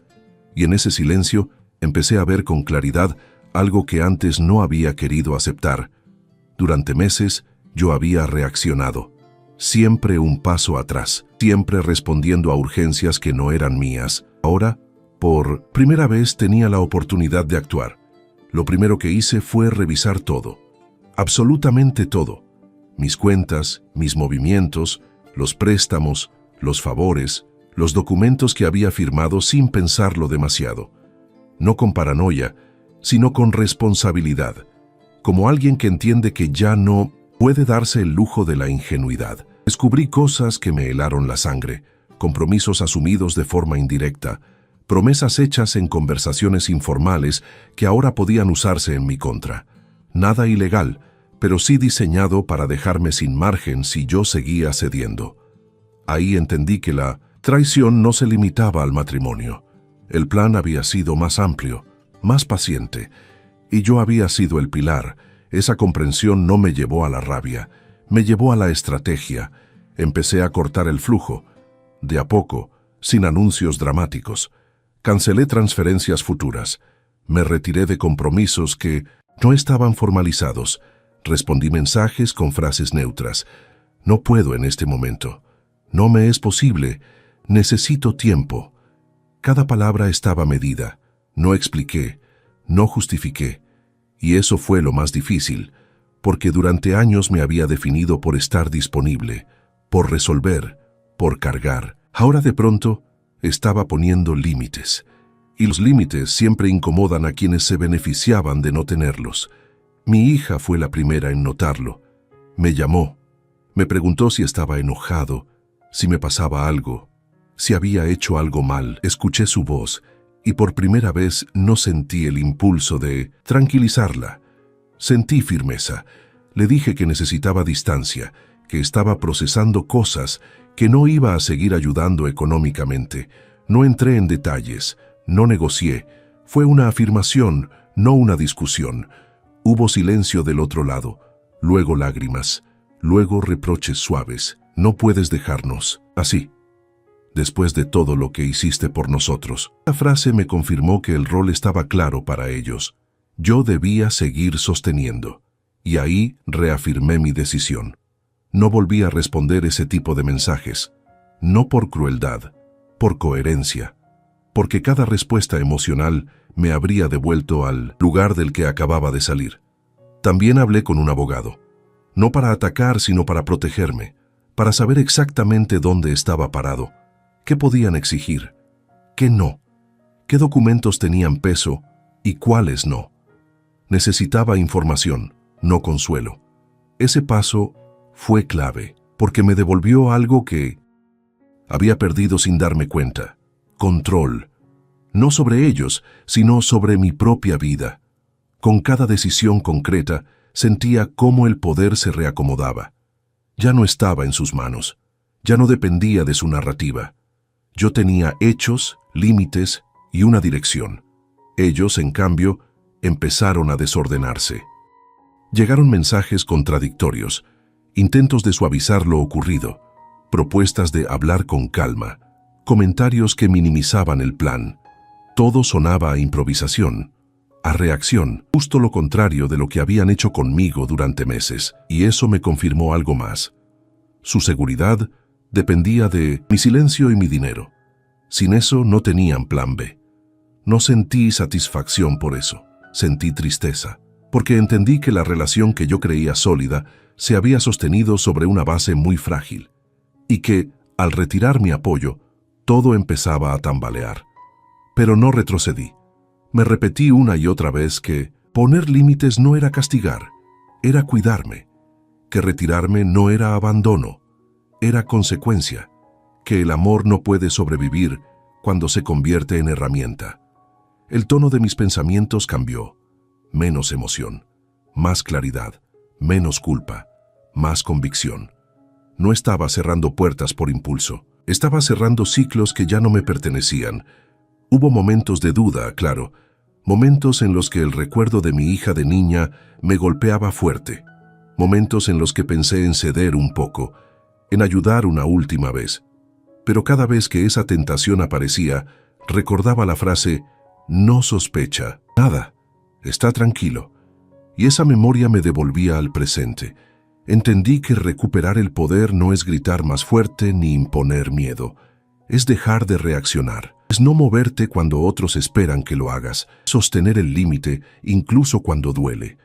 Y en ese silencio empecé a ver con claridad algo que antes no había querido aceptar. Durante meses yo había reaccionado. Siempre un paso atrás, siempre respondiendo a urgencias que no eran mías. Ahora, por primera vez tenía la oportunidad de actuar. Lo primero que hice fue revisar todo. Absolutamente todo. Mis cuentas, mis movimientos, los préstamos, los favores, los documentos que había firmado sin pensarlo demasiado. No con paranoia, sino con responsabilidad, como alguien que entiende que ya no puede darse el lujo de la ingenuidad. Descubrí cosas que me helaron la sangre, compromisos asumidos de forma indirecta, promesas hechas en conversaciones informales que ahora podían usarse en mi contra. Nada ilegal, pero sí diseñado para dejarme sin margen si yo seguía cediendo. Ahí entendí que la traición no se limitaba al matrimonio. El plan había sido más amplio, más paciente. Y yo había sido el pilar. Esa comprensión no me llevó a la rabia, me llevó a la estrategia. Empecé a cortar el flujo, de a poco, sin anuncios dramáticos. Cancelé transferencias futuras. Me retiré de compromisos que no estaban formalizados. Respondí mensajes con frases neutras. No puedo en este momento. No me es posible. Necesito tiempo. Cada palabra estaba medida. No expliqué, no justifiqué. Y eso fue lo más difícil, porque durante años me había definido por estar disponible, por resolver, por cargar. Ahora de pronto estaba poniendo límites. Y los límites siempre incomodan a quienes se beneficiaban de no tenerlos. Mi hija fue la primera en notarlo. Me llamó. Me preguntó si estaba enojado, si me pasaba algo, si había hecho algo mal. Escuché su voz y por primera vez no sentí el impulso de tranquilizarla. Sentí firmeza. Le dije que necesitaba distancia, que estaba procesando cosas, que no iba a seguir ayudando económicamente. No entré en detalles, no negocié. Fue una afirmación, no una discusión. Hubo silencio del otro lado, luego lágrimas, luego reproches suaves. No puedes dejarnos así, después de todo lo que hiciste por nosotros. La frase me confirmó que el rol estaba claro para ellos. Yo debía seguir sosteniendo. Y ahí reafirmé mi decisión. No volví a responder ese tipo de mensajes. No por crueldad, por coherencia. Porque cada respuesta emocional me habría devuelto al lugar del que acababa de salir. También hablé con un abogado. No para atacar, sino para protegerme. Para saber exactamente dónde estaba parado. ¿Qué podían exigir? ¿Qué no? ¿Qué documentos tenían peso y cuáles no? Necesitaba información, no consuelo. Ese paso fue clave, porque me devolvió algo que había perdido sin darme cuenta. Control. No sobre ellos, sino sobre mi propia vida. Con cada decisión concreta, sentía cómo el poder se reacomodaba. Ya no estaba en sus manos. Ya no dependía de su narrativa. Yo tenía hechos, límites y una dirección. Ellos, en cambio, empezaron a desordenarse. Llegaron mensajes contradictorios, intentos de suavizar lo ocurrido, propuestas de hablar con calma, comentarios que minimizaban el plan. Todo sonaba a improvisación, a reacción, justo lo contrario de lo que habían hecho conmigo durante meses, y eso me confirmó algo más. Su seguridad dependía de mi silencio y mi dinero. Sin eso no tenían plan B. No sentí satisfacción por eso, sentí tristeza, porque entendí que la relación que yo creía sólida se había sostenido sobre una base muy frágil, y que, al retirar mi apoyo, todo empezaba a tambalear. Pero no retrocedí. Me repetí una y otra vez que poner límites no era castigar, era cuidarme, que retirarme no era abandono, era consecuencia, que el amor no puede sobrevivir cuando se convierte en herramienta. El tono de mis pensamientos cambió. Menos emoción, más claridad, menos culpa, más convicción. No estaba cerrando puertas por impulso, estaba cerrando ciclos que ya no me pertenecían. Hubo momentos de duda, claro, momentos en los que el recuerdo de mi hija de niña me golpeaba fuerte, momentos en los que pensé en ceder un poco, en ayudar una última vez. Pero cada vez que esa tentación aparecía, recordaba la frase, no sospecha, nada, está tranquilo. Y esa memoria me devolvía al presente. Entendí que recuperar el poder no es gritar más fuerte ni imponer miedo. Es dejar de reaccionar. Es no moverte cuando otros esperan que lo hagas. Sostener el límite incluso cuando duele.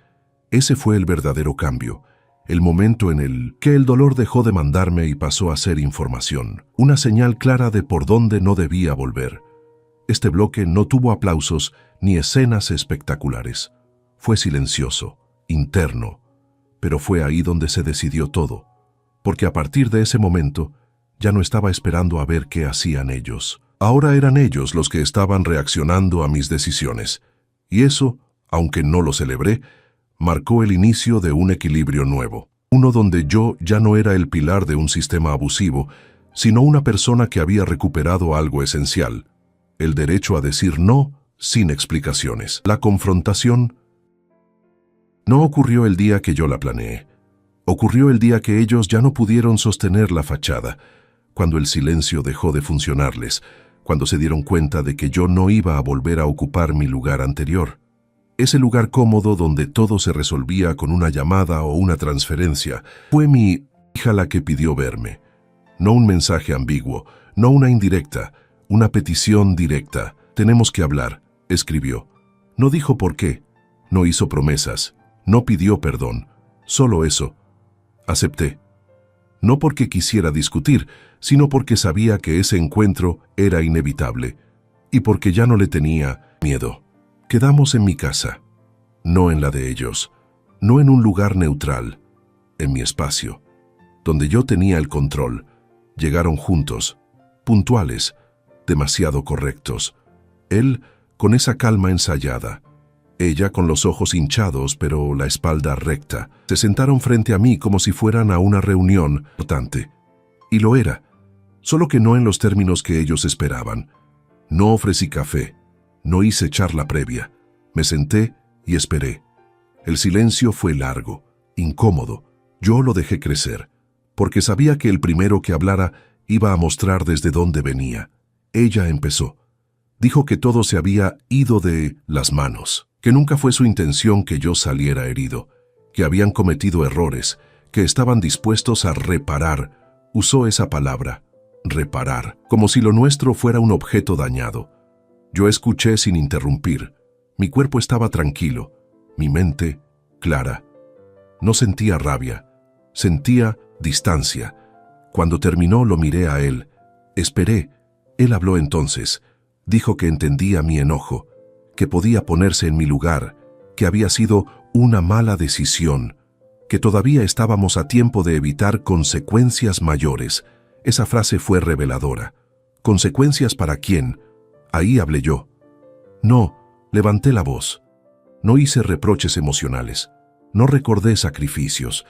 Ese fue el verdadero cambio. El momento en el que el dolor dejó de mandarme y pasó a ser información. Una señal clara de por dónde no debía volver. Este bloque no tuvo aplausos ni escenas espectaculares. Fue silencioso, interno, pero fue ahí donde se decidió todo, porque a partir de ese momento ya no estaba esperando a ver qué hacían ellos. Ahora eran ellos los que estaban reaccionando a mis decisiones, y eso, aunque no lo celebré, marcó el inicio de un equilibrio nuevo, uno donde yo ya no era el pilar de un sistema abusivo, sino una persona que había recuperado algo esencial, el derecho a decir no sin explicaciones. La confrontación no ocurrió el día que yo la planeé. Ocurrió el día que ellos ya no pudieron sostener la fachada, cuando el silencio dejó de funcionarles, cuando se dieron cuenta de que yo no iba a volver a ocupar mi lugar anterior. Ese lugar cómodo donde todo se resolvía con una llamada o una transferencia. Fue mi hija la que pidió verme. No un mensaje ambiguo, no una indirecta, una petición directa. Tenemos que hablar, escribió. No dijo por qué, no hizo promesas, no pidió perdón, solo eso. Acepté. No porque quisiera discutir, sino porque sabía que ese encuentro era inevitable y porque ya no le tenía miedo. Quedamos en mi casa, no en la de ellos, no en un lugar neutral, en mi espacio, donde yo tenía el control. Llegaron juntos, puntuales, demasiado correctos. Él con esa calma ensayada, ella con los ojos hinchados pero la espalda recta. Se sentaron frente a mí como si fueran a una reunión importante. Y lo era, solo que no en los términos que ellos esperaban. No ofrecí café, no hice charla previa. Me senté y esperé. El silencio fue largo, incómodo. Yo lo dejé crecer, porque sabía que el primero que hablara iba a mostrar desde dónde venía. Ella empezó. Dijo que todo se había ido de las manos, que nunca fue su intención que yo saliera herido, que habían cometido errores, que estaban dispuestos a reparar. Usó esa palabra, reparar, como si lo nuestro fuera un objeto dañado. Yo escuché sin interrumpir. Mi cuerpo estaba tranquilo, mi mente clara. No sentía rabia, sentía distancia. Cuando terminó lo miré a él. Esperé. Él habló entonces. Dijo que entendía mi enojo, que podía ponerse en mi lugar, que había sido una mala decisión, que todavía estábamos a tiempo de evitar consecuencias mayores. Esa frase fue reveladora. ¿Consecuencias para quién? Ahí hablé yo. No, levanté la voz. No hice reproches emocionales. No recordé sacrificios.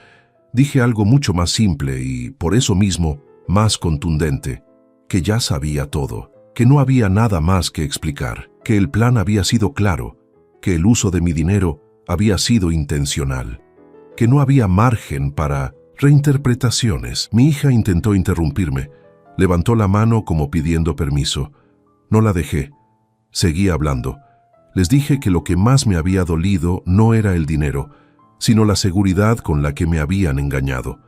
Dije algo mucho más simple y, por eso mismo, más contundente, que ya sabía todo, que no había nada más que explicar, que el plan había sido claro, que el uso de mi dinero había sido intencional, que no había margen para reinterpretaciones. Mi hija intentó interrumpirme, levantó la mano como pidiendo permiso. No la dejé. Seguí hablando. Les dije que lo que más me había dolido no era el dinero, sino la seguridad con la que me habían engañado,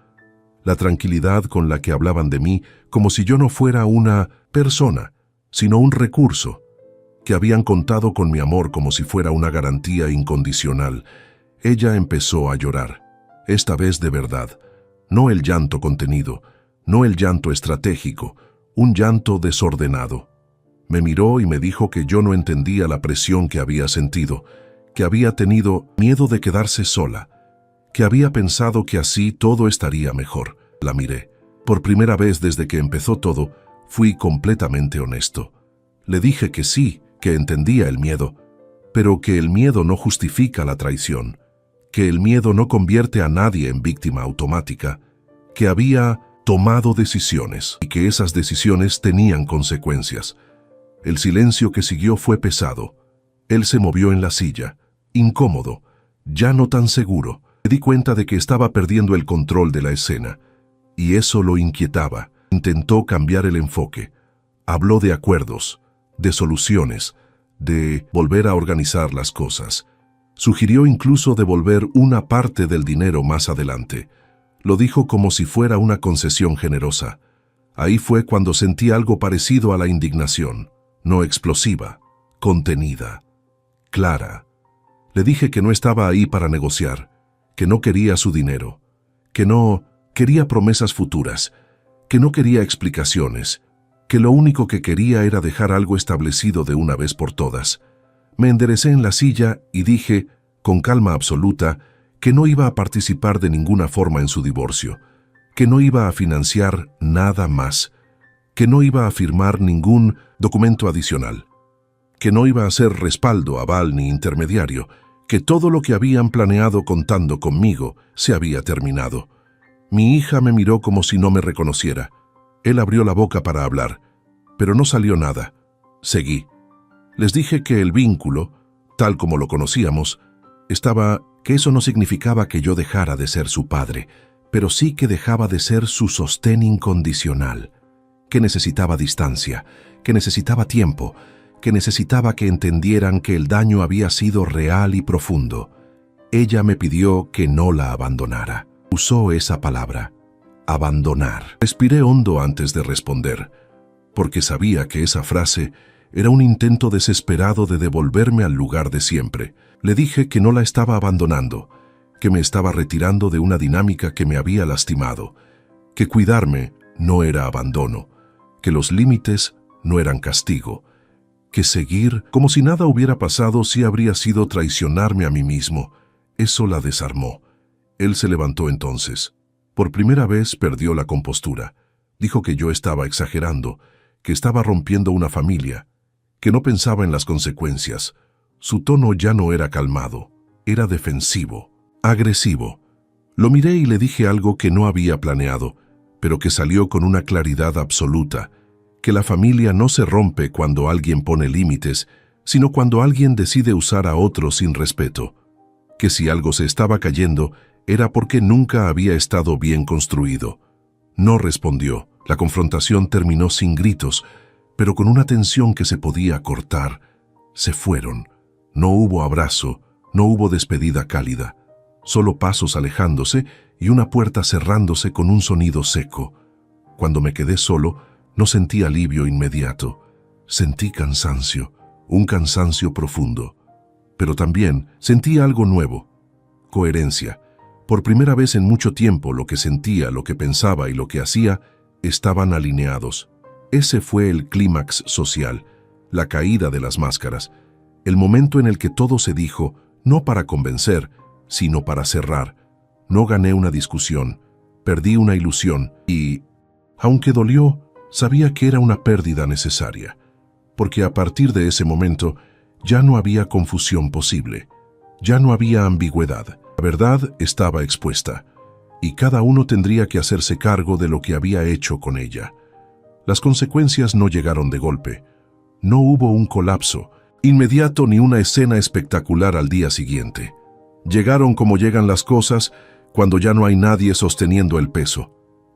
la tranquilidad con la que hablaban de mí como si yo no fuera una persona, sino un recurso, que habían contado con mi amor como si fuera una garantía incondicional. Ella empezó a llorar, esta vez de verdad, no el llanto contenido, no el llanto estratégico, un llanto desordenado. Me miró y me dijo que yo no entendía la presión que había sentido, que había tenido miedo de quedarse sola, que había pensado que así todo estaría mejor. La miré. Por primera vez desde que empezó todo, fui completamente honesto. Le dije que sí, que entendía el miedo, pero que el miedo no justifica la traición, que el miedo no convierte a nadie en víctima automática, que había tomado decisiones y que esas decisiones tenían consecuencias. El silencio que siguió fue pesado. Él se movió en la silla, incómodo, ya no tan seguro. Me di cuenta de que estaba perdiendo el control de la escena, y eso lo inquietaba. Intentó cambiar el enfoque. Habló de acuerdos, de soluciones, de volver a organizar las cosas. Sugirió incluso devolver una parte del dinero más adelante. Lo dijo como si fuera una concesión generosa. Ahí fue cuando sentí algo parecido a la indignación, no explosiva, contenida, clara. Le dije que no estaba ahí para negociar, que no quería su dinero, que no quería promesas futuras, que no quería explicaciones, que lo único que quería era dejar algo establecido de una vez por todas. Me enderecé en la silla y dije, con calma absoluta, que no iba a participar de ninguna forma en su divorcio, que no iba a financiar nada más, que no iba a firmar ningún documento adicional, que no iba a ser respaldo, aval ni intermediario, que todo lo que habían planeado contando conmigo se había terminado. Mi hija me miró como si no me reconociera. Él abrió la boca para hablar, pero no salió nada. Seguí. Les dije que el vínculo, tal como lo conocíamos, que eso no significaba que yo dejara de ser su padre, pero sí que dejaba de ser su sostén incondicional, que necesitaba distancia, que necesitaba tiempo, que necesitaba que entendieran que el daño había sido real y profundo. Ella me pidió que no la abandonara. Usó esa palabra, abandonar. Respiré hondo antes de responder, porque sabía que esa frase era un intento desesperado de devolverme al lugar de siempre. Le dije que no la estaba abandonando, que me estaba retirando de una dinámica que me había lastimado, que cuidarme no era abandono, que los límites no eran castigo, que seguir como si nada hubiera pasado sí habría sido traicionarme a mí mismo. Eso la desarmó. Él se levantó entonces. Por primera vez perdió la compostura. Dijo que yo estaba exagerando, que estaba rompiendo una familia, que no pensaba en las consecuencias. Su tono ya no era calmado, era defensivo, agresivo. Lo miré y le dije algo que no había planeado, pero que salió con una claridad absoluta, que la familia no se rompe cuando alguien pone límites, sino cuando alguien decide usar a otro sin respeto, que si algo se estaba cayendo era porque nunca había estado bien construido. No respondió. La confrontación terminó sin gritos, pero con una tensión que se podía cortar. Se fueron. No hubo abrazo, no hubo despedida cálida, solo pasos alejándose y una puerta cerrándose con un sonido seco. Cuando me quedé solo, no sentí alivio inmediato. Sentí cansancio, un cansancio profundo. Pero también sentí algo nuevo, coherencia. Por primera vez en mucho tiempo, lo que sentía, lo que pensaba y lo que hacía estaban alineados. Ese fue el clímax social, la caída de las máscaras, el momento en el que todo se dijo, no para convencer, sino para cerrar. No gané una discusión, perdí una ilusión y, aunque dolió, sabía que era una pérdida necesaria, porque a partir de ese momento ya no había confusión posible, ya no había ambigüedad. La verdad estaba expuesta, y cada uno tendría que hacerse cargo de lo que había hecho con ella. Las consecuencias no llegaron de golpe. No hubo un colapso inmediato ni una escena espectacular al día siguiente. Llegaron como llegan las cosas cuando ya no hay nadie sosteniendo el peso.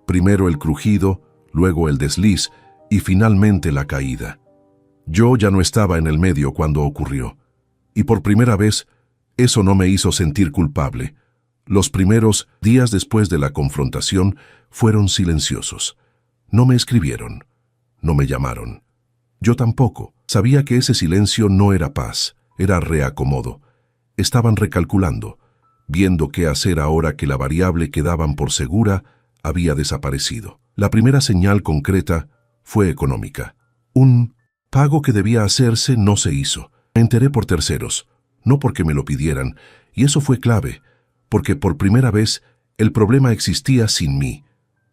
Primero el crujido, luego el desliz y finalmente la caída. Yo ya no estaba en el medio cuando ocurrió, y por primera vez eso no me hizo sentir culpable. Los primeros días después de la confrontación fueron silenciosos. No me escribieron, no me llamaron. Yo tampoco. Sabía que ese silencio no era paz, era reacomodo. Estaban recalculando, viendo qué hacer ahora que la variable que daban por segura había desaparecido. La primera señal concreta fue económica. Un pago que debía hacerse no se hizo. Me enteré por terceros, no porque me lo pidieran, y eso fue clave, porque por primera vez el problema existía sin mí.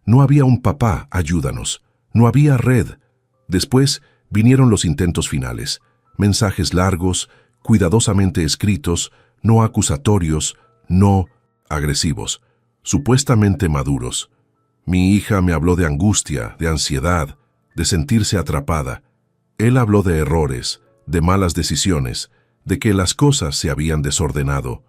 No había un papá, ayúdanos. No había red. Después vinieron los intentos finales, mensajes largos, cuidadosamente escritos, no acusatorios, no agresivos, supuestamente maduros. Mi hija me habló de angustia, de ansiedad, de sentirse atrapada. Él habló de errores, de malas decisiones, de que las cosas se habían desordenado.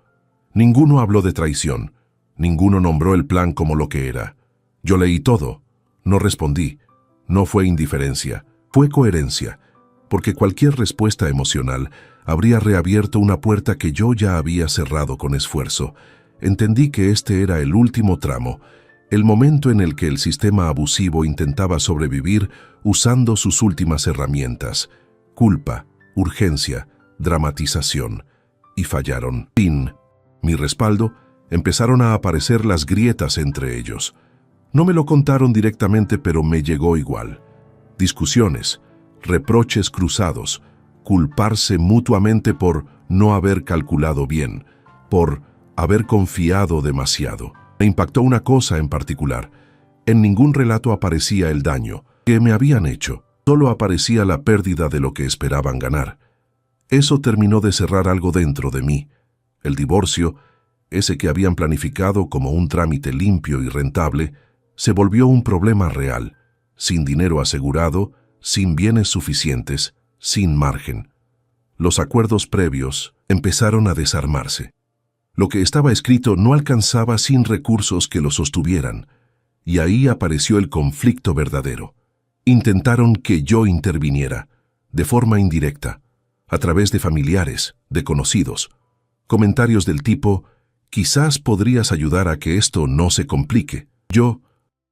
Ninguno habló de traición, ninguno nombró el plan como lo que era. Yo leí todo, no respondí, no fue indiferencia. Fue coherencia, porque cualquier respuesta emocional habría reabierto una puerta que yo ya había cerrado con esfuerzo. Entendí que este era el último tramo, el momento en el que el sistema abusivo intentaba sobrevivir usando sus últimas herramientas: culpa, urgencia, dramatización. Y fallaron. Sin mi respaldo, empezaron a aparecer las grietas entre ellos. No me lo contaron directamente, pero me llegó igual. Discusiones, reproches cruzados, culparse mutuamente por no haber calculado bien, por haber confiado demasiado. Me impactó una cosa en particular. En ningún relato aparecía el daño que me habían hecho, solo aparecía la pérdida de lo que esperaban ganar. Eso terminó de cerrar algo dentro de mí. El divorcio, ese que habían planificado como un trámite limpio y rentable, se volvió un problema real, sin dinero asegurado, sin bienes suficientes, sin margen. Los acuerdos previos empezaron a desarmarse. Lo que estaba escrito no alcanzaba sin recursos que lo sostuvieran, y ahí apareció el conflicto verdadero. Intentaron que yo interviniera, de forma indirecta, a través de familiares, de conocidos. Comentarios del tipo, quizás podrías ayudar a que esto no se complique. Yo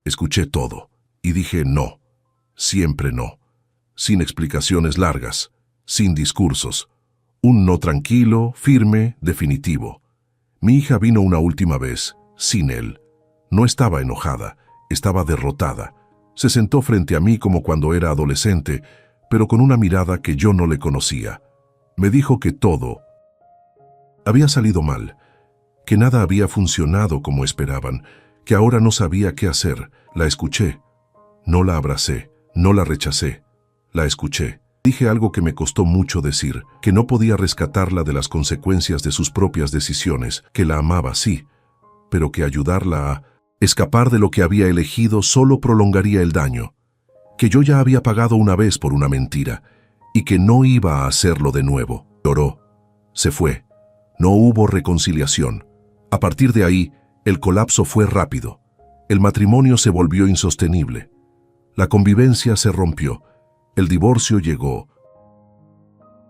escuché todo y dije no, siempre no, sin explicaciones largas, sin discursos. Un no tranquilo, firme, definitivo. Mi hija vino una última vez, sin él. No estaba enojada, estaba derrotada. Se sentó frente a mí como cuando era adolescente, pero con una mirada que yo no le conocía. Me dijo que todo había salido mal, que nada había funcionado como esperaban, que ahora no sabía qué hacer. La escuché. No la abracé, no la rechacé. La escuché. Dije algo que me costó mucho decir, que no podía rescatarla de las consecuencias de sus propias decisiones, que la amaba, sí, pero que ayudarla a escapar de lo que había elegido solo prolongaría el daño, que yo ya había pagado una vez por una mentira, y que no iba a hacerlo de nuevo. Lloró. Se fue. No hubo reconciliación. A partir de ahí, el colapso fue rápido. El matrimonio se volvió insostenible. La convivencia se rompió. El divorcio llegó.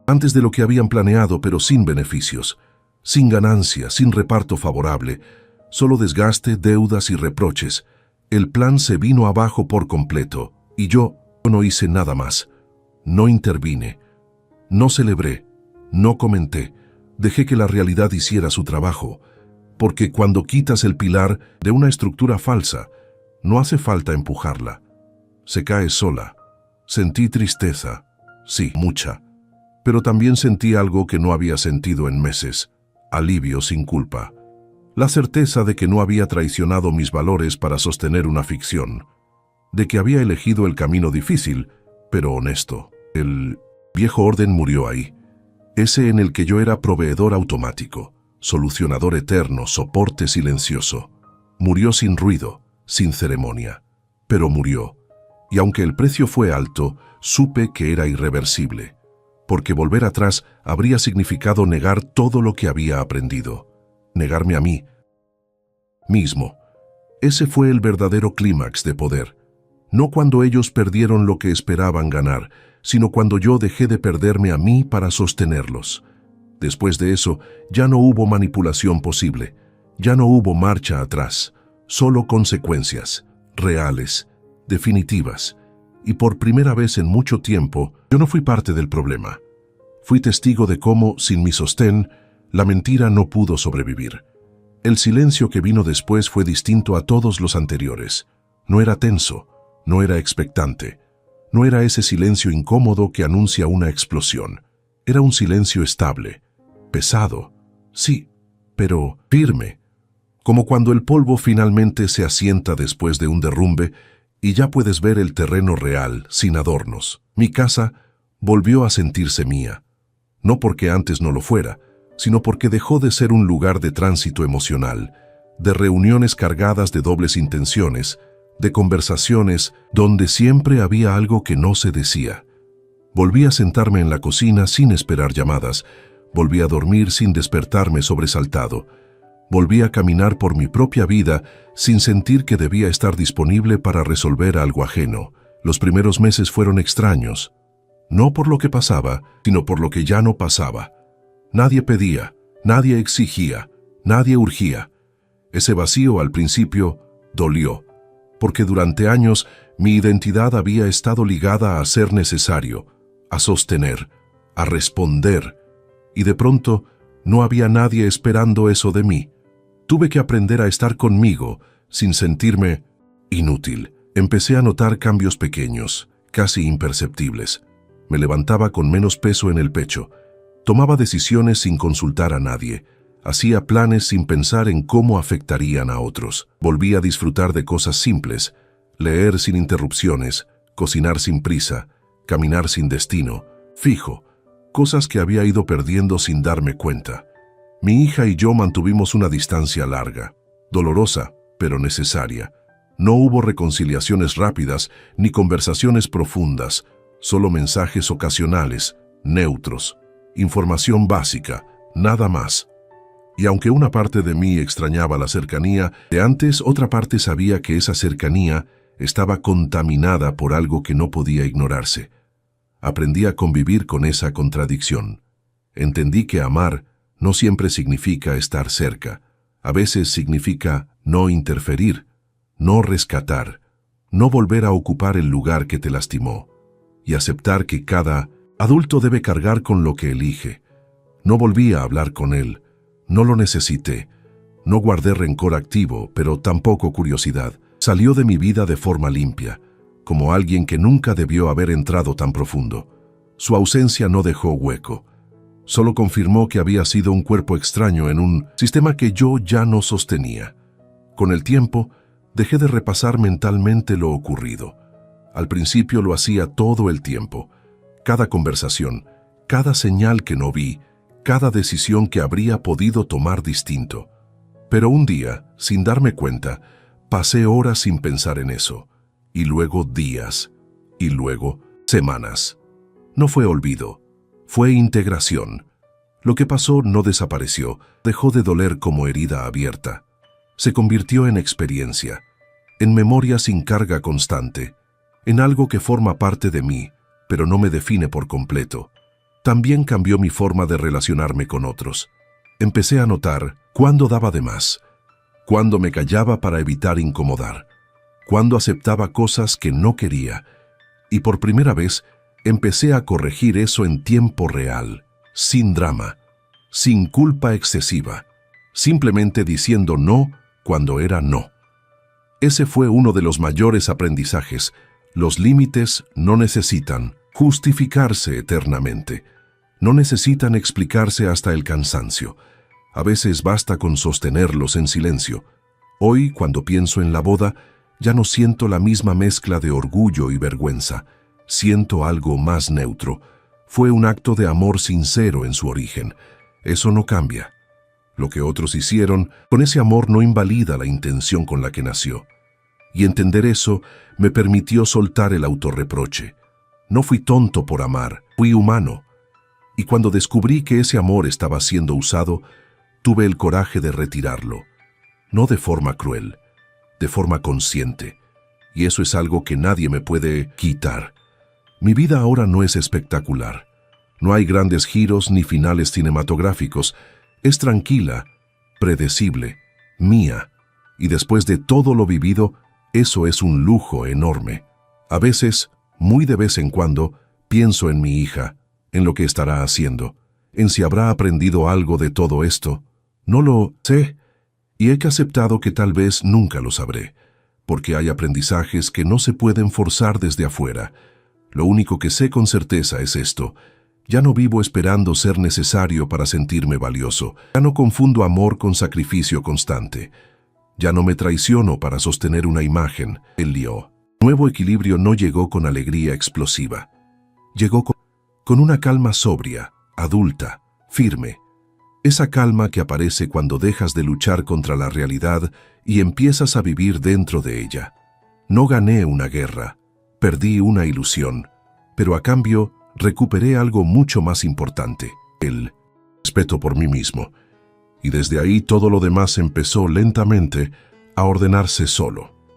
Antes de lo que habían planeado, pero sin beneficios, sin ganancia, sin reparto favorable, solo desgaste, deudas y reproches. El plan se vino abajo por completo, y yo no hice nada más. No intervine, no celebré, no comenté, dejé que la realidad hiciera su trabajo, porque cuando quitas el pilar de una estructura falsa, no hace falta empujarla. Se cae sola. Sentí tristeza, sí, mucha, pero también sentí algo que no había sentido en meses, alivio sin culpa. La certeza de que no había traicionado mis valores para sostener una ficción, de que había elegido el camino difícil, pero honesto. El viejo orden murió ahí, ese en el que yo era proveedor automático, solucionador eterno, soporte silencioso. Murió sin ruido, sin ceremonia, pero murió. Y aunque el precio fue alto, supe que era irreversible, porque volver atrás habría significado negar todo lo que había aprendido, negarme a mí mismo. Ese fue el verdadero clímax de poder, no cuando ellos perdieron lo que esperaban ganar, sino cuando yo dejé de perderme a mí para sostenerlos. Después de eso, ya no hubo manipulación posible, ya no hubo marcha atrás, solo consecuencias, reales, definitivas, y por primera vez en mucho tiempo, yo no fui parte del problema. Fui testigo de cómo, sin mi sostén, la mentira no pudo sobrevivir. El silencio que vino después fue distinto a todos los anteriores. No era tenso, no era expectante, no era ese silencio incómodo que anuncia una explosión. Era un silencio estable, pesado, sí, pero firme, como cuando el polvo finalmente se asienta después de un derrumbe y ya puedes ver el terreno real, sin adornos. Mi casa volvió a sentirse mía, no porque antes no lo fuera, sino porque dejó de ser un lugar de tránsito emocional, de reuniones cargadas de dobles intenciones, de conversaciones donde siempre había algo que no se decía. Volví a sentarme en la cocina sin esperar llamadas, volví a dormir sin despertarme sobresaltado, volví a caminar por mi propia vida sin sentir que debía estar disponible para resolver algo ajeno. Los primeros meses fueron extraños, no por lo que pasaba, sino por lo que ya no pasaba. Nadie pedía, nadie exigía, nadie urgía. Ese vacío al principio dolió, porque durante años mi identidad había estado ligada a ser necesario, a sostener, a responder, y de pronto no había nadie esperando eso de mí. Tuve que aprender a estar conmigo sin sentirme inútil. Empecé a notar cambios pequeños, casi imperceptibles. Me levantaba con menos peso en el pecho. Tomaba decisiones sin consultar a nadie. Hacía planes sin pensar en cómo afectarían a otros. Volví a disfrutar de cosas simples. Leer sin interrupciones, cocinar sin prisa, caminar sin destino, fijo. Cosas que había ido perdiendo sin darme cuenta. Mi hija y yo mantuvimos una distancia larga, dolorosa, pero necesaria. No hubo reconciliaciones rápidas ni conversaciones profundas, solo mensajes ocasionales, neutros. información básica, nada más. Y aunque una parte de mí extrañaba la cercanía de antes, otra parte sabía que esa cercanía estaba contaminada por algo que no podía ignorarse. Aprendí a convivir con esa contradicción. Entendí que amar no siempre significa estar cerca. A veces significa no interferir, no rescatar, no volver a ocupar el lugar que te lastimó, y aceptar que cada adulto debe cargar con lo que elige. No volví a hablar con él, no lo necesité, no guardé rencor activo, pero tampoco curiosidad. Salió de mi vida de forma limpia, como alguien que nunca debió haber entrado tan profundo. Su ausencia no dejó hueco. Solo confirmó que había sido un cuerpo extraño en un sistema que yo ya no sostenía. Con el tiempo, dejé de repasar mentalmente lo ocurrido. Al principio lo hacía todo el tiempo. Cada conversación, cada señal que no vi, cada decisión que habría podido tomar distinto. Pero un día, sin darme cuenta, pasé horas sin pensar en eso, y luego días, y luego semanas. No fue olvido, fue integración. Lo que pasó no desapareció, dejó de doler como herida abierta. Se convirtió en experiencia, en memoria sin carga constante, en algo que forma parte de mí, pero no me define por completo. También cambió mi forma de relacionarme con otros. Empecé a notar cuándo daba de más, cuándo me callaba para evitar incomodar, cuándo aceptaba cosas que no quería, y por primera vez empecé a corregir eso en tiempo real, sin drama, sin culpa excesiva, simplemente diciendo no cuando era no. Ese fue uno de los mayores aprendizajes. Los límites no necesitan justificarse eternamente, no necesitan explicarse hasta el cansancio. A veces basta con sostenerlos en silencio. Hoy, cuando pienso en la boda, ya no siento la misma mezcla de orgullo y vergüenza. Siento algo más neutro. Fue un acto de amor sincero en su origen. Eso no cambia. Lo que otros hicieron con ese amor no invalida la intención con la que nació. Y entender eso me permitió soltar el autorreproche. No fui tonto por amar, fui humano. Y cuando descubrí que ese amor estaba siendo usado, tuve el coraje de retirarlo. No de forma cruel, de forma consciente. Y eso es algo que nadie me puede quitar. Mi vida ahora no es espectacular. No hay grandes giros ni finales cinematográficos. Es tranquila, predecible, mía. Y después de todo lo vivido, eso es un lujo enorme. A veces, muy de vez en cuando, pienso en mi hija, en lo que estará haciendo, en si habrá aprendido algo de todo esto. No lo sé, y he aceptado que tal vez nunca lo sabré, porque hay aprendizajes que no se pueden forzar desde afuera. Lo único que sé con certeza es esto: ya no vivo esperando ser necesario para sentirme valioso. Ya no confundo amor con sacrificio constante. Ya no me traiciono para sostener una imagen. El lío. Nuevo equilibrio no llegó con alegría explosiva. Llegó con una calma sobria, adulta, firme. Esa calma que aparece cuando dejas de luchar contra la realidad y empiezas a vivir dentro de ella. No gané una guerra, perdí una ilusión, pero a cambio recuperé algo mucho más importante: el respeto por mí mismo. Y desde ahí todo lo demás empezó lentamente a ordenarse solo.